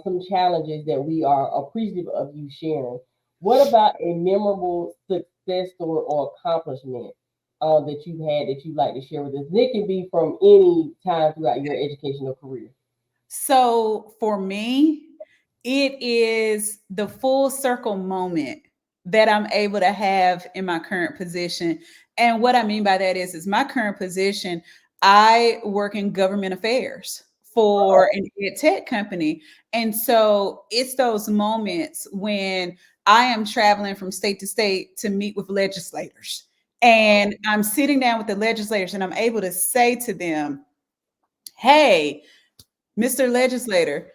Speaker 1: some challenges that we are appreciative of you sharing. What about a memorable success story or accomplishment that you've had that you'd like to share with us? And it can be from any time throughout your educational career.
Speaker 2: So for me, it is the full circle moment that I'm able to have in my current position. And what I mean by that is my current position, I work in government affairs for
Speaker 1: Oh,
Speaker 2: an ed tech company. And so it's those moments when I am traveling from state to state to meet with legislators. And I'm sitting down with the legislators and I'm able to say to them, hey, Mr. Legislator,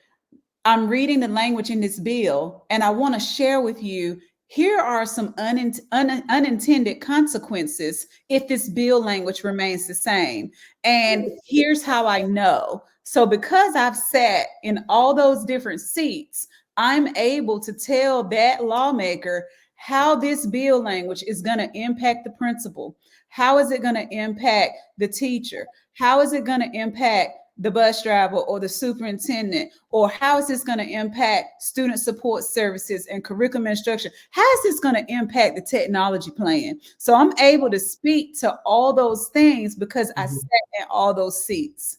Speaker 2: I'm reading the language in this bill, and I want to share with you here are some unintended consequences if this bill language remains the same. And here's how I know. So, because I've sat in all those different seats, I'm able to tell that lawmaker how this bill language is going to impact the principal. How is it going to impact the teacher? How is it going to impact the bus driver or the superintendent? Or how is this going to impact student support services and curriculum instruction? How is this going to impact the technology plan? So I'm able to speak to all those things because I
Speaker 1: mhm,
Speaker 2: sat in all those seats.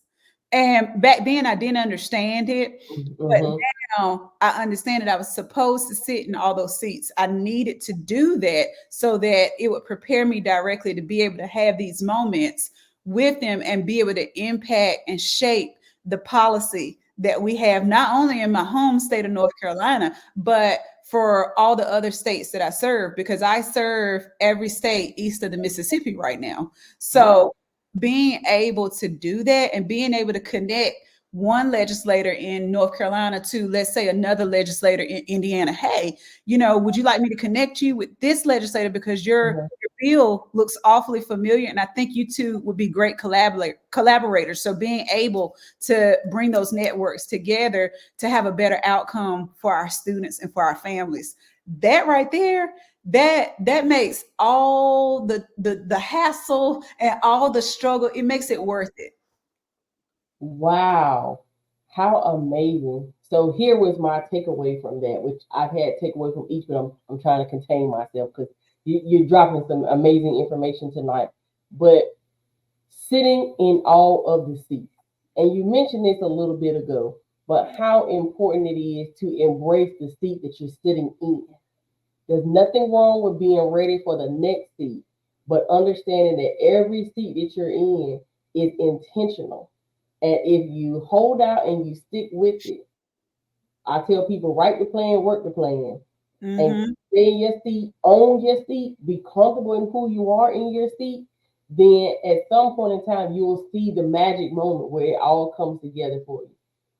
Speaker 2: And back then I didn't understand it, but
Speaker 1: mhm.
Speaker 2: now I understand that I was supposed to sit in all those seats. I needed to do that so that it would prepare me directly to be able to have these moments with them and be able to impact and shape the policy that we have, not only in my home state of North Carolina, but for all the other states that I serve, because I serve every state east of the Mississippi right now. So
Speaker 1: Wow.
Speaker 2: being able to do that and being able to connect one legislator in North Carolina to, let's say, another legislator in Indiana. Hey, would you like me to connect you with this legislator because
Speaker 1: Mhm.
Speaker 2: your bill looks awfully familiar, and I think you two would be great collaborators. So being able to bring those networks together to have a better outcome for our students and for our families, that right there, that makes all the hassle and all the struggle, it makes it worth it.
Speaker 1: Wow. How amazing. So here was my takeaway from that, which I've had takeaway from each, but I'm trying to contain myself because you're dropping some amazing information tonight. But sitting in all of the seats, and you mentioned this a little bit ago, but how important it is to embrace the seat that you're sitting in. There's nothing wrong with being ready for the next seat, but understanding that every seat that you're in is intentional. And if you hold out and you stick with it, I tell people write the plan, work the plan, and
Speaker 2: Hmm.
Speaker 1: stay in your seat, own your seat, be comfortable in who you are in your seat. Then at some point in time, you will see the magic moment where it all comes together for you.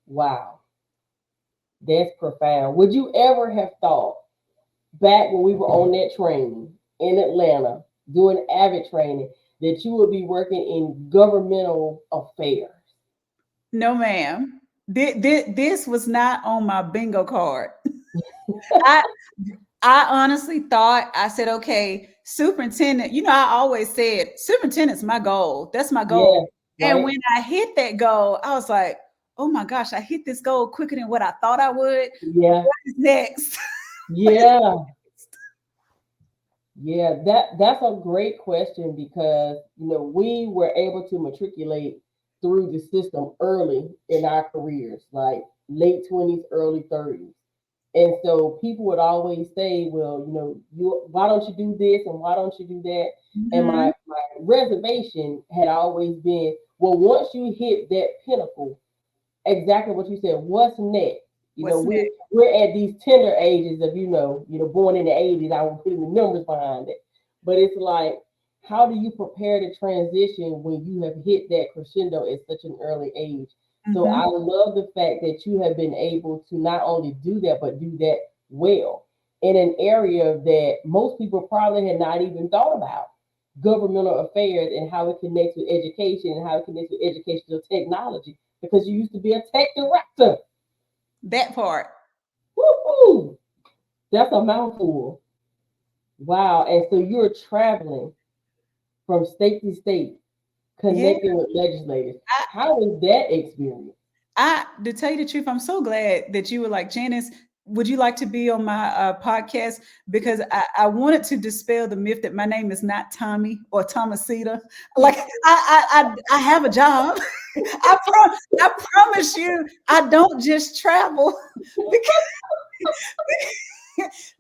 Speaker 1: Wow, that's profound. Would you ever have thought back when we were on that train in Atlanta doing Avid training that you would be working in governmental affairs?
Speaker 2: No, ma'am. This was not on my bingo card. I I honestly thought, I said, okay, superintendent, I always said superintendent's my goal. That's my goal.
Speaker 1: Yeah,
Speaker 2: And
Speaker 1: right.
Speaker 2: when I hit that goal, I was like, oh my gosh, I hit this goal quicker than what I thought I would.
Speaker 1: Yeah,
Speaker 2: What is next?
Speaker 1: yeah, yeah. That's a great question because we were able to matriculate through the system early in our careers, like late 20s, early 30s. And so people would always say, well, you why don't you do this and why don't you do that? And
Speaker 2: Mhm.
Speaker 1: my reservation had always been, well, once you hit that pinnacle, exactly what you said, what's next?
Speaker 2: What's next?
Speaker 1: We're at these tender ages of, born in the 80s, I will put the numbers behind it. But it's like, how do you prepare to transition when you have hit that crescendo at such an early age? So
Speaker 2: Mhm.
Speaker 1: I love the fact that you have been able to not only do that, but do that well in an area that most people probably had not even thought about, governmental affairs and how it connects with education and how it connects with educational technology, because you used to be a tech director.
Speaker 2: That part.
Speaker 1: Woo-hoo! That's a mouthful. Wow. And so you're traveling from state to state,
Speaker 2: Yeah.
Speaker 1: connecting with legislators.
Speaker 2: I,
Speaker 1: How was that experience?
Speaker 2: to tell you the truth, I'm so glad that you were like, Janice, would you like to be on my podcast? Because I wanted to dispel the myth that my name is not Tommy or Thomasita. Like I have a job. I promise you, I don't just travel because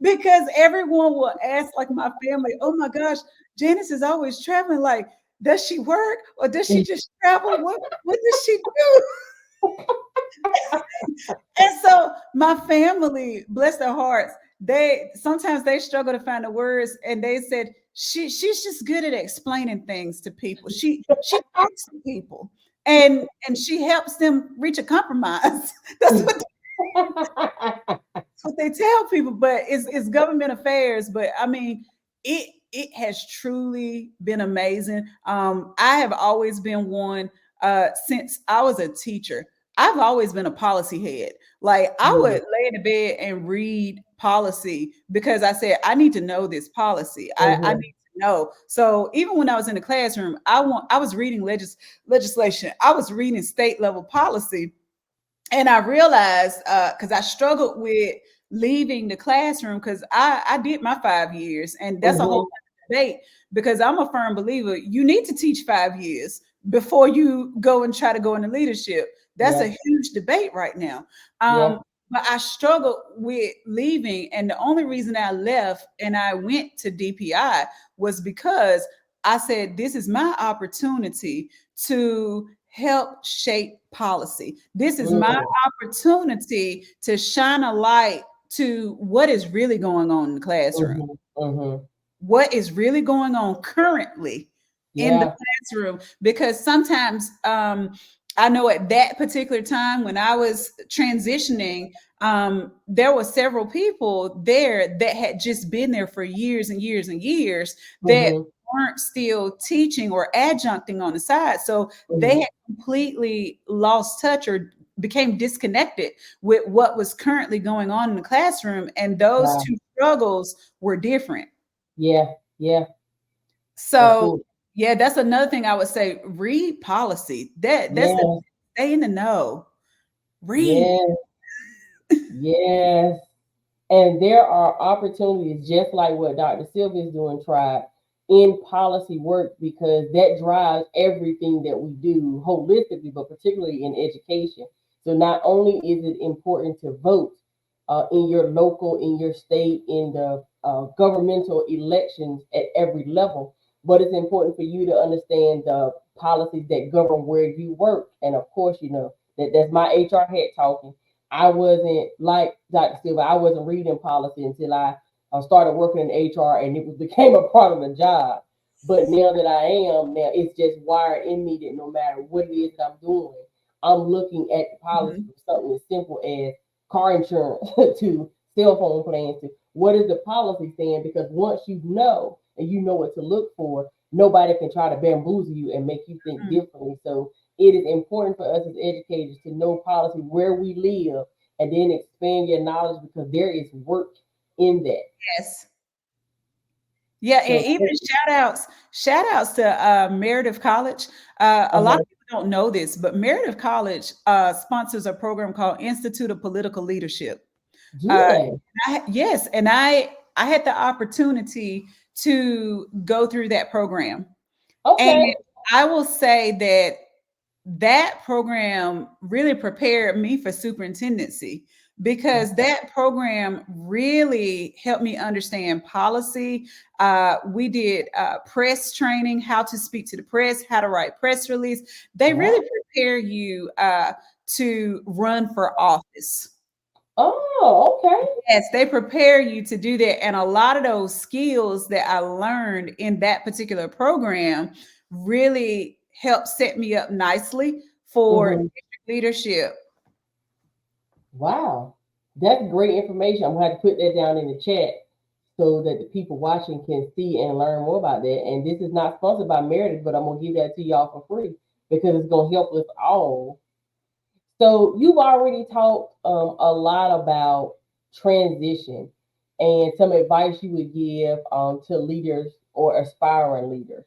Speaker 2: because everyone will ask, like my family, oh my gosh, Janice is always traveling. Like, does she work or does she just travel? What does she do? And so my family, bless their hearts, they sometimes they struggle to find the words, and they said she's just good at explaining things to people. She talks to people, and she helps them reach a compromise. That's what they tell people, but it's government affairs. But I mean, it has truly been amazing. I have always been one, since I was a teacher. I've always been a policy head. Like I would
Speaker 1: Mhm,
Speaker 2: lay in the bed and read policy because I said I need to know this policy. I
Speaker 1: mhm,
Speaker 2: need to know. So even when I was in the classroom, I was reading legislation. I was reading state level policy, and I realized, because I struggled with leaving the classroom, because I did my 5 years, and that's a whole
Speaker 1: mhm.
Speaker 2: debate. Because I'm a firm believer, you need to teach 5 years before you go and try to go into leadership. That's
Speaker 1: Yeah,
Speaker 2: a huge debate right now.
Speaker 1: yeah.
Speaker 2: But I struggled with leaving, and the only reason I left and I went to DPI was because I said, this is my opportunity to help shape policy. This is my
Speaker 1: Mm,
Speaker 2: opportunity to shine a light to what is really going on in the classroom,
Speaker 1: mhm, mhm.
Speaker 2: what is really going on currently in the
Speaker 1: Yeah.
Speaker 2: classroom. Because sometimes, I know at that particular time when I was transitioning, there were several people there that had just been there for years and years and years that
Speaker 1: Mhm,
Speaker 2: weren't still teaching or adjuncting on the side. So they
Speaker 1: mhm.
Speaker 2: had completely lost touch or became disconnected with what was currently going on in the classroom. And those
Speaker 1: Wow.
Speaker 2: two struggles were different.
Speaker 1: Yeah, yeah. That's
Speaker 2: So
Speaker 1: true.
Speaker 2: yeah, that's another thing I would say. Read policy. That's the
Speaker 1: Yes,
Speaker 2: stay in the know. Read.
Speaker 1: yes, yes. And there are opportunities, just like what Dr. Sylvia is doing, Tribe, in policy work, because that drives everything that we do holistically, but particularly in education. So not only is it important to vote in your local, in your state, in the governmental elections at every level, but it's important for you to understand the policies that govern where you work. And of course, that's my HR head talking. I wasn't like Dr. Silva. I wasn't reading policy until I started working in HR, and it became a part of the job. But now that I am, now it's just wired in me that no matter what it is that I'm doing, I'm looking at the policy
Speaker 2: Mhm,
Speaker 1: from something as simple as car insurance to cell phone plans to what is the policy saying? Because once you know and you know what to look for, nobody can try to bamboozle you and make you think
Speaker 2: mhm,
Speaker 1: differently. So it is important for us as educators to know policy where we live and then expand your knowledge because there is work. in that.
Speaker 2: Yes. Yeah, and
Speaker 1: So,
Speaker 2: even shout outs to Meredith College. A lot
Speaker 1: uh-huh.
Speaker 2: of people don't know this, but Meredith College sponsors a program called Institute of Political Leadership.
Speaker 1: Do
Speaker 2: Uh,
Speaker 1: they?
Speaker 2: yes, and I had the opportunity to go through that program, and
Speaker 1: Okay.
Speaker 2: I will say that that program really prepared me for superintendency because that program really helped me understand policy. We did press training, how to speak to the press, how to write press release. They
Speaker 1: Wow.
Speaker 2: really prepare you to run for office.
Speaker 1: Oh, okay.
Speaker 2: Yes, they prepare you to do that. And a lot of those skills that I learned in that particular program really helped set me up nicely for
Speaker 1: Hmm.
Speaker 2: district leadership.
Speaker 1: Wow. That's great information. I'm gonna have to put that down in the chat so that the people watching can see and learn more about that. And this is not sponsored by Meredith, but I'm gonna give that to y'all for free because it's gonna help us all. So you've already talked a lot about transition and some advice you would give to leaders or aspiring leaders.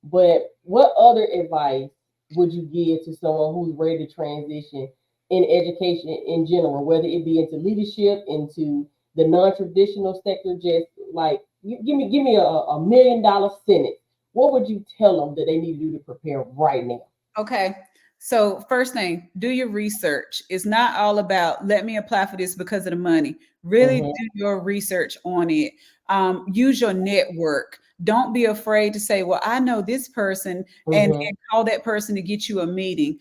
Speaker 1: But what other advice would you give to someone who's ready to transition in education in general, whether it be into leadership, into the non-traditional sector? Just like give me a $1 million sentence. What would you tell them that they need to do to prepare right now?
Speaker 2: Okay. So, first thing, do your research. It's not all about let me apply for this because of the money. Really
Speaker 1: Mm-hmm,
Speaker 2: do your research on it. Use your network. Don't be afraid to say, well, I know this person,
Speaker 1: mm-hmm.
Speaker 2: and call that person to get you a meeting.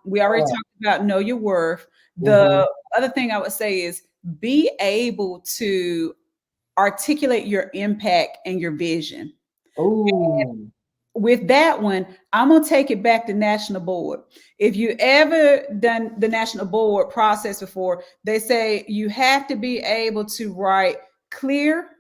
Speaker 2: We already talked about know your worth.
Speaker 1: Mm-hmm.
Speaker 2: The other thing I would say is be able to articulate your impact and your vision.
Speaker 1: Ooh.
Speaker 2: With that one, I'm gonna take it back to national board. If you ever done the national board process before, they say you have to be able to write clear,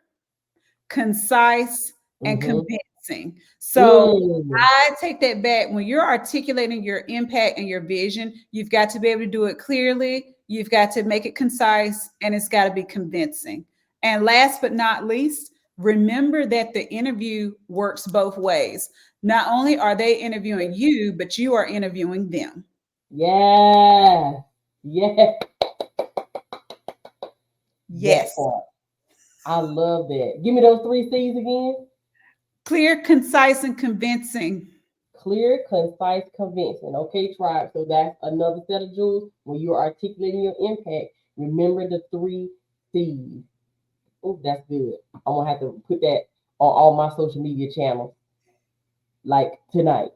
Speaker 2: concise, and
Speaker 1: Mm-hmm.
Speaker 2: convincing. So
Speaker 1: Mm.
Speaker 2: I take that back. When you're articulating your impact and your vision, you've got to be able to do it clearly, you've got to make it concise, and it's got to be convincing. And last but not least, remember that the interview works both ways. Not only are they interviewing you, but you are interviewing them.
Speaker 1: Yeah. Yeah. That
Speaker 2: Yes.
Speaker 1: part. I love that. Give me those three C's again.
Speaker 2: Clear, concise, and convincing.
Speaker 1: Clear, concise, convincing. Okay, tribe. So that's another set of jewels. When you're articulating your impact, remember the three C's. Oh, that's good. I'm gonna have to put that on all my social media channels like tonight.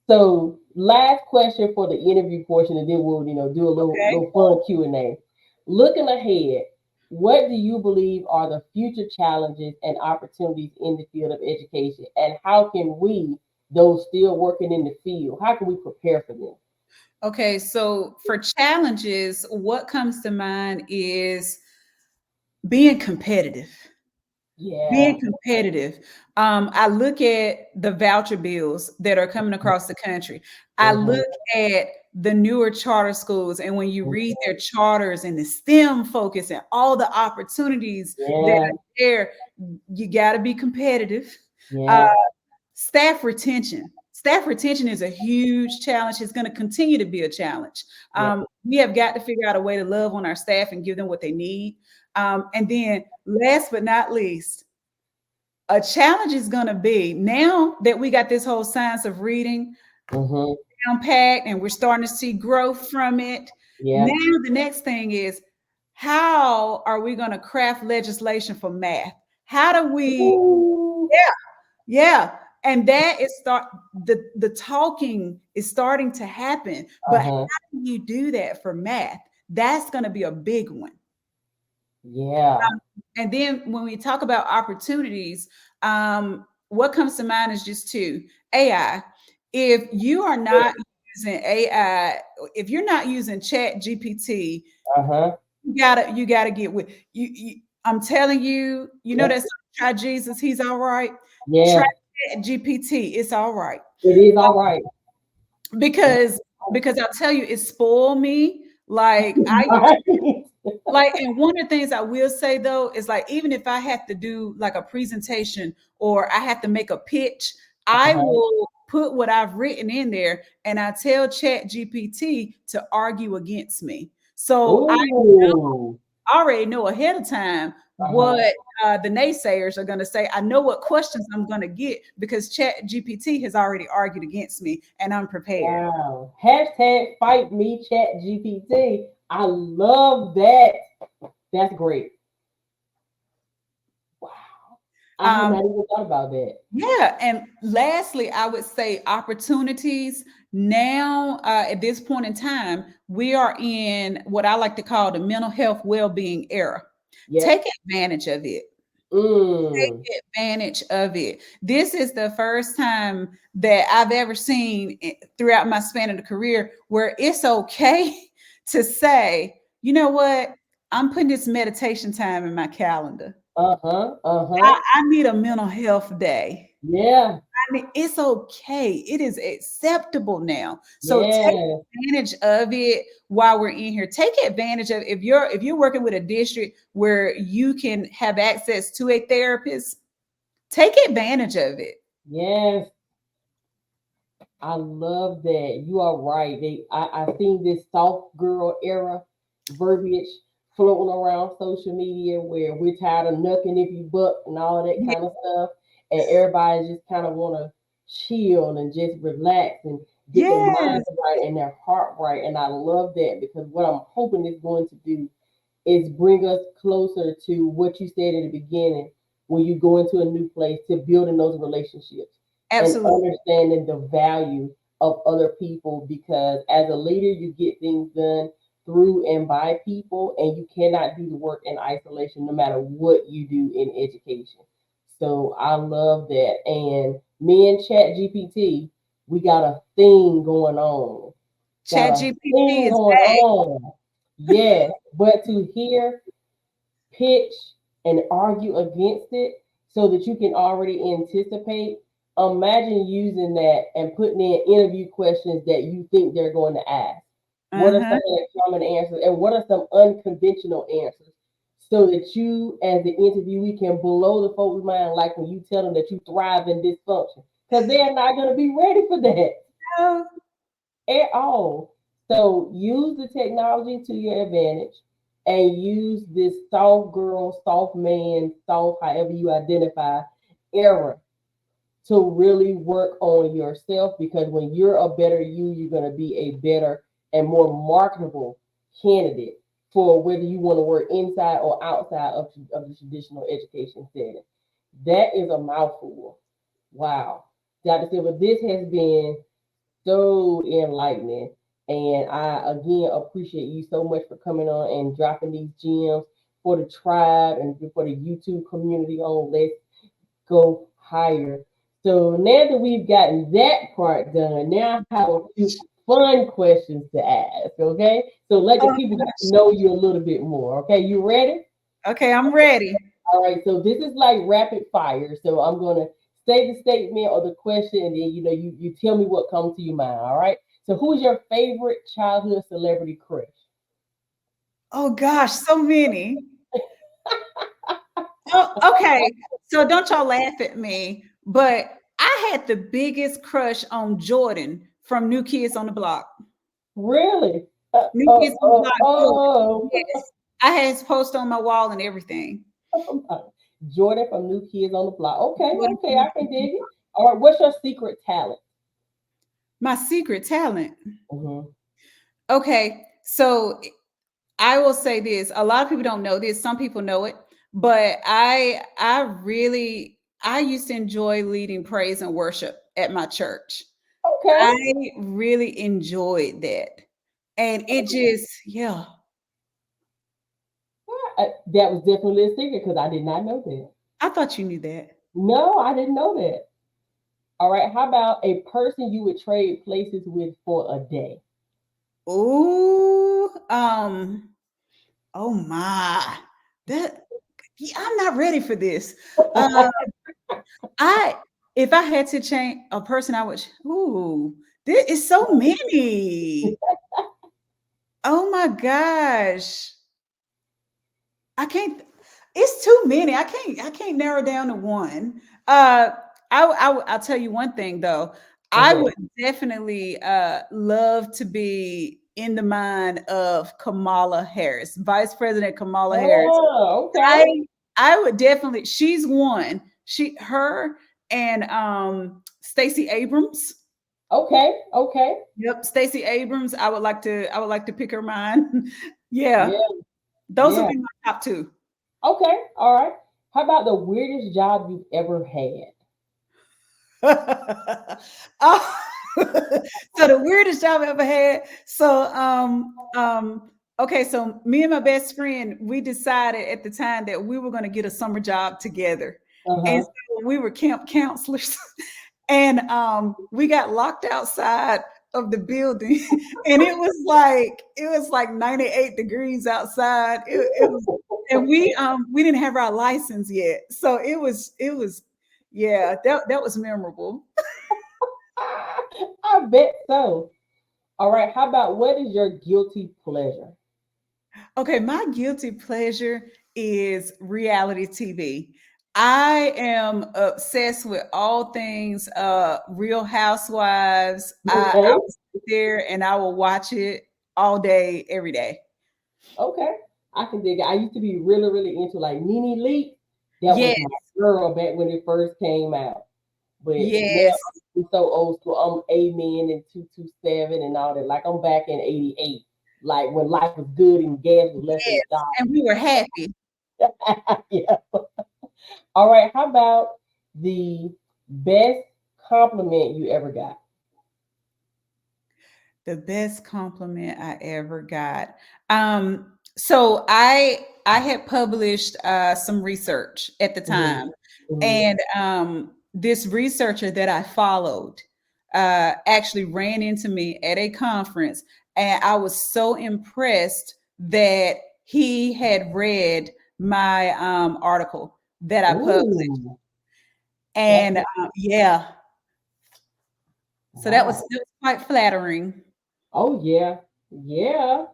Speaker 1: So last question for the interview portion, and then we'll do a
Speaker 2: Okay.
Speaker 1: little fun Q&A. Looking ahead, what do you believe are the future challenges and opportunities in the field of education, and how can we, those still working in the field, how can we prepare for them?
Speaker 2: Okay, so for challenges, what comes to mind is being competitive.
Speaker 1: Yeah.
Speaker 2: Being competitive. I look at the voucher bills that are coming across the country. I
Speaker 1: Mm-hmm.
Speaker 2: look at the newer charter schools, and when you read
Speaker 1: Mm-hmm.
Speaker 2: their charters and the STEM focus and all the opportunities that
Speaker 1: Yeah.
Speaker 2: are there, you got to be competitive. Uh,
Speaker 1: Yeah.
Speaker 2: Staff retention. Staff retention is a huge challenge. It's going to continue to be a challenge.
Speaker 1: Yeah.
Speaker 2: We have got to figure out a way to love on our staff and give them what they need. And then, last but not least, a challenge is going to be now that we got this whole science of reading
Speaker 1: Mm-hmm.
Speaker 2: down packed and we're starting to see growth from it.
Speaker 1: Yeah.
Speaker 2: Now, the next thing is how are we going to craft legislation for math? How do we,
Speaker 1: Ooh.
Speaker 2: yeah, and that is the talking is starting to happen. But how
Speaker 1: Uh-huh.
Speaker 2: do you do that for math? That's going to be a big one.
Speaker 1: Yeah.
Speaker 2: And then when we talk about opportunities, what comes to mind is just two: AI. If you are not using AI, if you're not using Chat GPT,
Speaker 1: Uh-huh.
Speaker 2: you gotta get with I'm telling you, you know
Speaker 1: Yep.
Speaker 2: that song, Try Jesus, he's all right. Try
Speaker 1: Yeah.
Speaker 2: Chat GPT, it's all right.
Speaker 1: It is all right.
Speaker 2: Because I'll tell you, it spoiled me. Like I
Speaker 1: Right.
Speaker 2: Like, and one of the things I will say though is like, even if I have to do like a presentation or I have to make a pitch, I
Speaker 1: Uh-huh.
Speaker 2: will put what I've written in there and I tell Chat GPT to argue against me. So I
Speaker 1: Ooh.
Speaker 2: already know ahead of time
Speaker 1: Uh-huh.
Speaker 2: what the naysayers are going to say. I know what questions I'm going to get because Chat GPT has already argued against me and I'm prepared.
Speaker 1: Wow. Hashtag fight me, Chat GPT. I love that. That's great. Wow. I had
Speaker 2: Um,
Speaker 1: not even thought about that.
Speaker 2: Yeah, and lastly, I would say opportunities. Now, at this point in time, we are in what I like to call the mental health well-being era.
Speaker 1: Yep.
Speaker 2: Take advantage of it.
Speaker 1: Mm.
Speaker 2: Take advantage of it. This is the first time that I've ever seen throughout my span of the career where it's okay to say, you know what, I'm putting this meditation time in my calendar.
Speaker 1: Uh-huh. Uh-huh.
Speaker 2: I need a mental health day.
Speaker 1: Yeah.
Speaker 2: I mean, it's okay. It is acceptable now. So take
Speaker 1: Yeah.
Speaker 2: advantage of it while we're in here. Take advantage of if you're working with a district where you can have access to a therapist, take advantage of it.
Speaker 1: Yes. I love that. You are right. I seen this soft girl era verbiage floating around social media where we're tired of knucking if you buck and all that
Speaker 2: Yeah.
Speaker 1: kind of stuff. And everybody just kind of want to chill and just relax and get their
Speaker 2: Yes,
Speaker 1: mind right and their heart right. And I love that because what I'm hoping it's going to do is bring us closer to what you said in the beginning when you go into a new place to building those relationships and
Speaker 2: absolutely.
Speaker 1: understanding the value of other people because as a leader you get things done through and by people and you cannot do the work in isolation no matter what you do in education. So I love that. And me and Chat GPT, we got a thing going on. Got
Speaker 2: Chat
Speaker 1: a
Speaker 2: GPT
Speaker 1: thing
Speaker 2: is
Speaker 1: going
Speaker 2: back.
Speaker 1: on. Yes, but to hear, pitch, and argue against it so that you can already anticipate, imagine using that and putting in interview questions that you think they're going to ask. What are some
Speaker 2: Uh-huh.
Speaker 1: of the common answers and what are some unconventional answers? So that you, as the interviewee, can blow the folks' mind like when you tell them that you thrive in dysfunction. Because they're not going to be ready for that
Speaker 2: Oh,
Speaker 1: at all. So use the technology to your advantage and use this soft girl, soft man, soft, however you identify, era to really work on yourself because when you're a better you, you're going to be a better and more marketable candidate for whether you want to work inside or outside of the traditional education setting. That is a mouthful. Wow. Dr. Silver, this has been so enlightening. And I again appreciate you so much for coming on and dropping these gems for the tribe and for the YouTube community on Let's Go Higher. So now that we've gotten that part done, now I have a few fun questions to ask. Okay, so let the
Speaker 2: oh
Speaker 1: people get to
Speaker 2: gosh.
Speaker 1: know you a little bit more. Okay, you ready?
Speaker 2: Okay, I'm ready.
Speaker 1: All right, so this is like rapid fire. So I'm gonna say the statement or the question, and then you tell me what comes to your mind. All right. So who's your favorite childhood celebrity crush?
Speaker 2: Oh gosh, so many. Oh, okay. So don't y'all laugh at me, but I had the biggest crush on Jordan from New Kids on the Block.
Speaker 1: Really?
Speaker 2: New Kids on the Block, Jordan.
Speaker 1: Oh.
Speaker 2: Yes. I had his post on my wall and everything.
Speaker 1: Jordan from New Kids on the Block. Okay,
Speaker 2: Jordan
Speaker 1: okay,
Speaker 2: from New
Speaker 1: I can
Speaker 2: Kids on the
Speaker 1: dig it.
Speaker 2: Block.
Speaker 1: All right, what's your secret talent?
Speaker 2: My secret talent.
Speaker 1: Mm-hmm.
Speaker 2: Okay, so I will say this. A lot of people don't know this. Some people know it, but I used to enjoy leading praise and worship at my church.
Speaker 1: Okay.
Speaker 2: I really enjoyed that. And it just, yeah,
Speaker 1: That was definitely a secret because I did not know that.
Speaker 2: I thought you knew that.
Speaker 1: No, I didn't know that. All right, how about a person you would trade places with for a day?
Speaker 2: Ooh, oh my. That yeah, I'm not ready for this. Uh I if I had to change a person I would ooh, there is so many. Oh my gosh. I can't. It's too many. I can't narrow down to one. Uh, I'll tell you one thing though. I
Speaker 1: Uh-huh.
Speaker 2: would definitely love to be in the mind of Kamala Harris, Vice President Kamala Harris.
Speaker 1: Oh, okay.
Speaker 2: I I would definitely. She's one. Her and Stacey Abrams.
Speaker 1: Okay. Okay.
Speaker 2: Yep, Stacey Abrams. I would like to pick her mind. Yeah,
Speaker 1: Yeah.
Speaker 2: those would
Speaker 1: Yeah.
Speaker 2: be my top two.
Speaker 1: Okay. All right. How about the weirdest job you've ever had?
Speaker 2: Oh, so the weirdest job I ever had. Okay, so me and my best friend, we decided at the time that we were going to get a summer job together. And
Speaker 1: Uh-huh.
Speaker 2: so we were camp counselors. And we got locked outside of the building and it was like 98 degrees outside. It was, and we didn't have our license yet. So it was yeah, that was memorable.
Speaker 1: I bet so. All right. How about what is your guilty pleasure?
Speaker 2: Okay, my guilty pleasure is reality TV. I am obsessed with all things Real Housewives. I
Speaker 1: Okay.
Speaker 2: will sit there and I will watch it all day, every day.
Speaker 1: Okay. I can dig it. I used to be really, really into like Nene Leak. That was
Speaker 2: Yes,
Speaker 1: my girl back when it first came out. But now
Speaker 2: yes,
Speaker 1: I'm so old school. I'm Amen and 227 and all that. Like I'm back in 88. Like when life was good and gas was less than
Speaker 2: yes.
Speaker 1: a
Speaker 2: And we were happy.
Speaker 1: dollar. Yeah. All right. How about the best compliment you ever got?
Speaker 2: The best compliment I ever got. So I had published some research at the
Speaker 1: Hmm.
Speaker 2: time,
Speaker 1: Hmm.
Speaker 2: and this researcher that I followed actually ran into me at a conference, and I was so impressed that he had read my article that I published,
Speaker 1: Ooh, that's
Speaker 2: and yeah, so
Speaker 1: wow.
Speaker 2: that was quite flattering.
Speaker 1: Oh yeah. Yeah.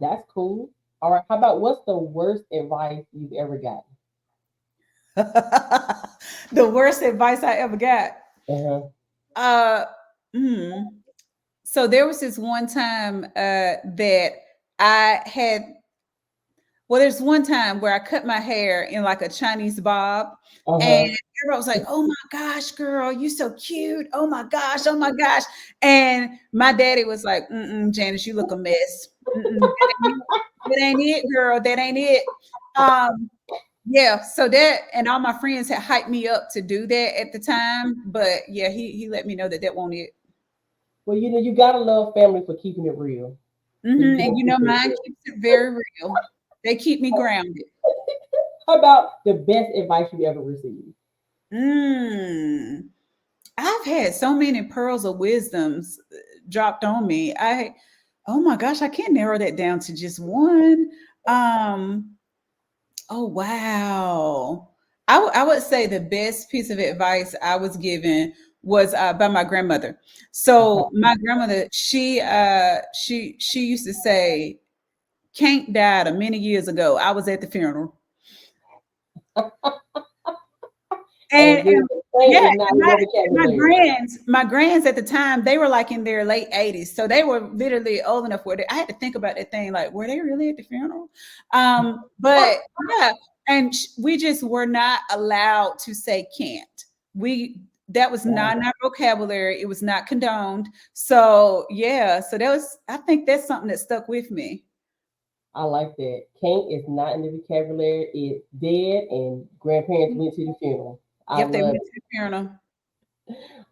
Speaker 1: That's cool. All right. How about what's the worst advice you've ever gotten?
Speaker 2: The worst advice I ever got.
Speaker 1: Uh-huh.
Speaker 2: Uh, hmm. So there was this one time that I had. Well, there's one time where I cut my hair in like a Chinese bob, and
Speaker 1: Uh-huh.
Speaker 2: everybody was like, "Oh my gosh, girl, you so cute! Oh my gosh, oh my gosh!" And my daddy was like, "Janice, you look a mess. That ain't it. That ain't it, girl. That ain't it." Um, Yeah, so that and all my friends had hyped me up to do that at the time, but yeah, he let me know that that won't it.
Speaker 1: Well, you gotta love family for keeping it real. So you
Speaker 2: And
Speaker 1: gotta
Speaker 2: you
Speaker 1: keep
Speaker 2: know,
Speaker 1: it
Speaker 2: mine
Speaker 1: real.
Speaker 2: keeps it very real. They keep me grounded.
Speaker 1: How about the best advice you ever received?
Speaker 2: Mm, I've had so many pearls of wisdoms dropped on me. Oh my gosh, I can't narrow that down to just one. Um, Oh, wow. I would say the best piece of advice I was given was by my grandmother.
Speaker 1: Okay.
Speaker 2: So my grandmother, she used to say, "Can't died a many years ago. I was at the funeral."
Speaker 1: And
Speaker 2: And
Speaker 1: again, the thing
Speaker 2: yeah,
Speaker 1: is not
Speaker 2: and
Speaker 1: in
Speaker 2: my
Speaker 1: their
Speaker 2: and my
Speaker 1: vocabulary.
Speaker 2: grands, my grands at the time, they were like in their late 80s. So they were literally old enough where I had to think about that thing, like, were they really at the funeral? But yeah, and we just were not allowed to say can't. We That was not in
Speaker 1: Wow.
Speaker 2: our vocabulary. It was not condoned. So yeah, so I think that's something that stuck with me.
Speaker 1: I like that. Can't is not in the vocabulary. It's dead, and grandparents went to the funeral. I
Speaker 2: Yep, they
Speaker 1: love
Speaker 2: went
Speaker 1: it.
Speaker 2: to the funeral.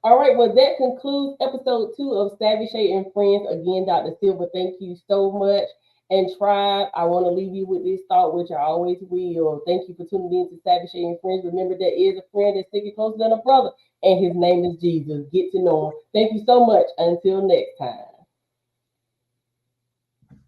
Speaker 1: All right, well, that concludes episode 2 of Savvy Shae and Friends. Again, Dr. Silver, thank you so much. And Tribe, I want to leave you with this thought, which I always will. Thank you for tuning in to Savvy Shae and Friends. Remember, there is a friend that's sticking closer than a brother, and his name is Jesus. Get to know him. Thank you so much. Until next time.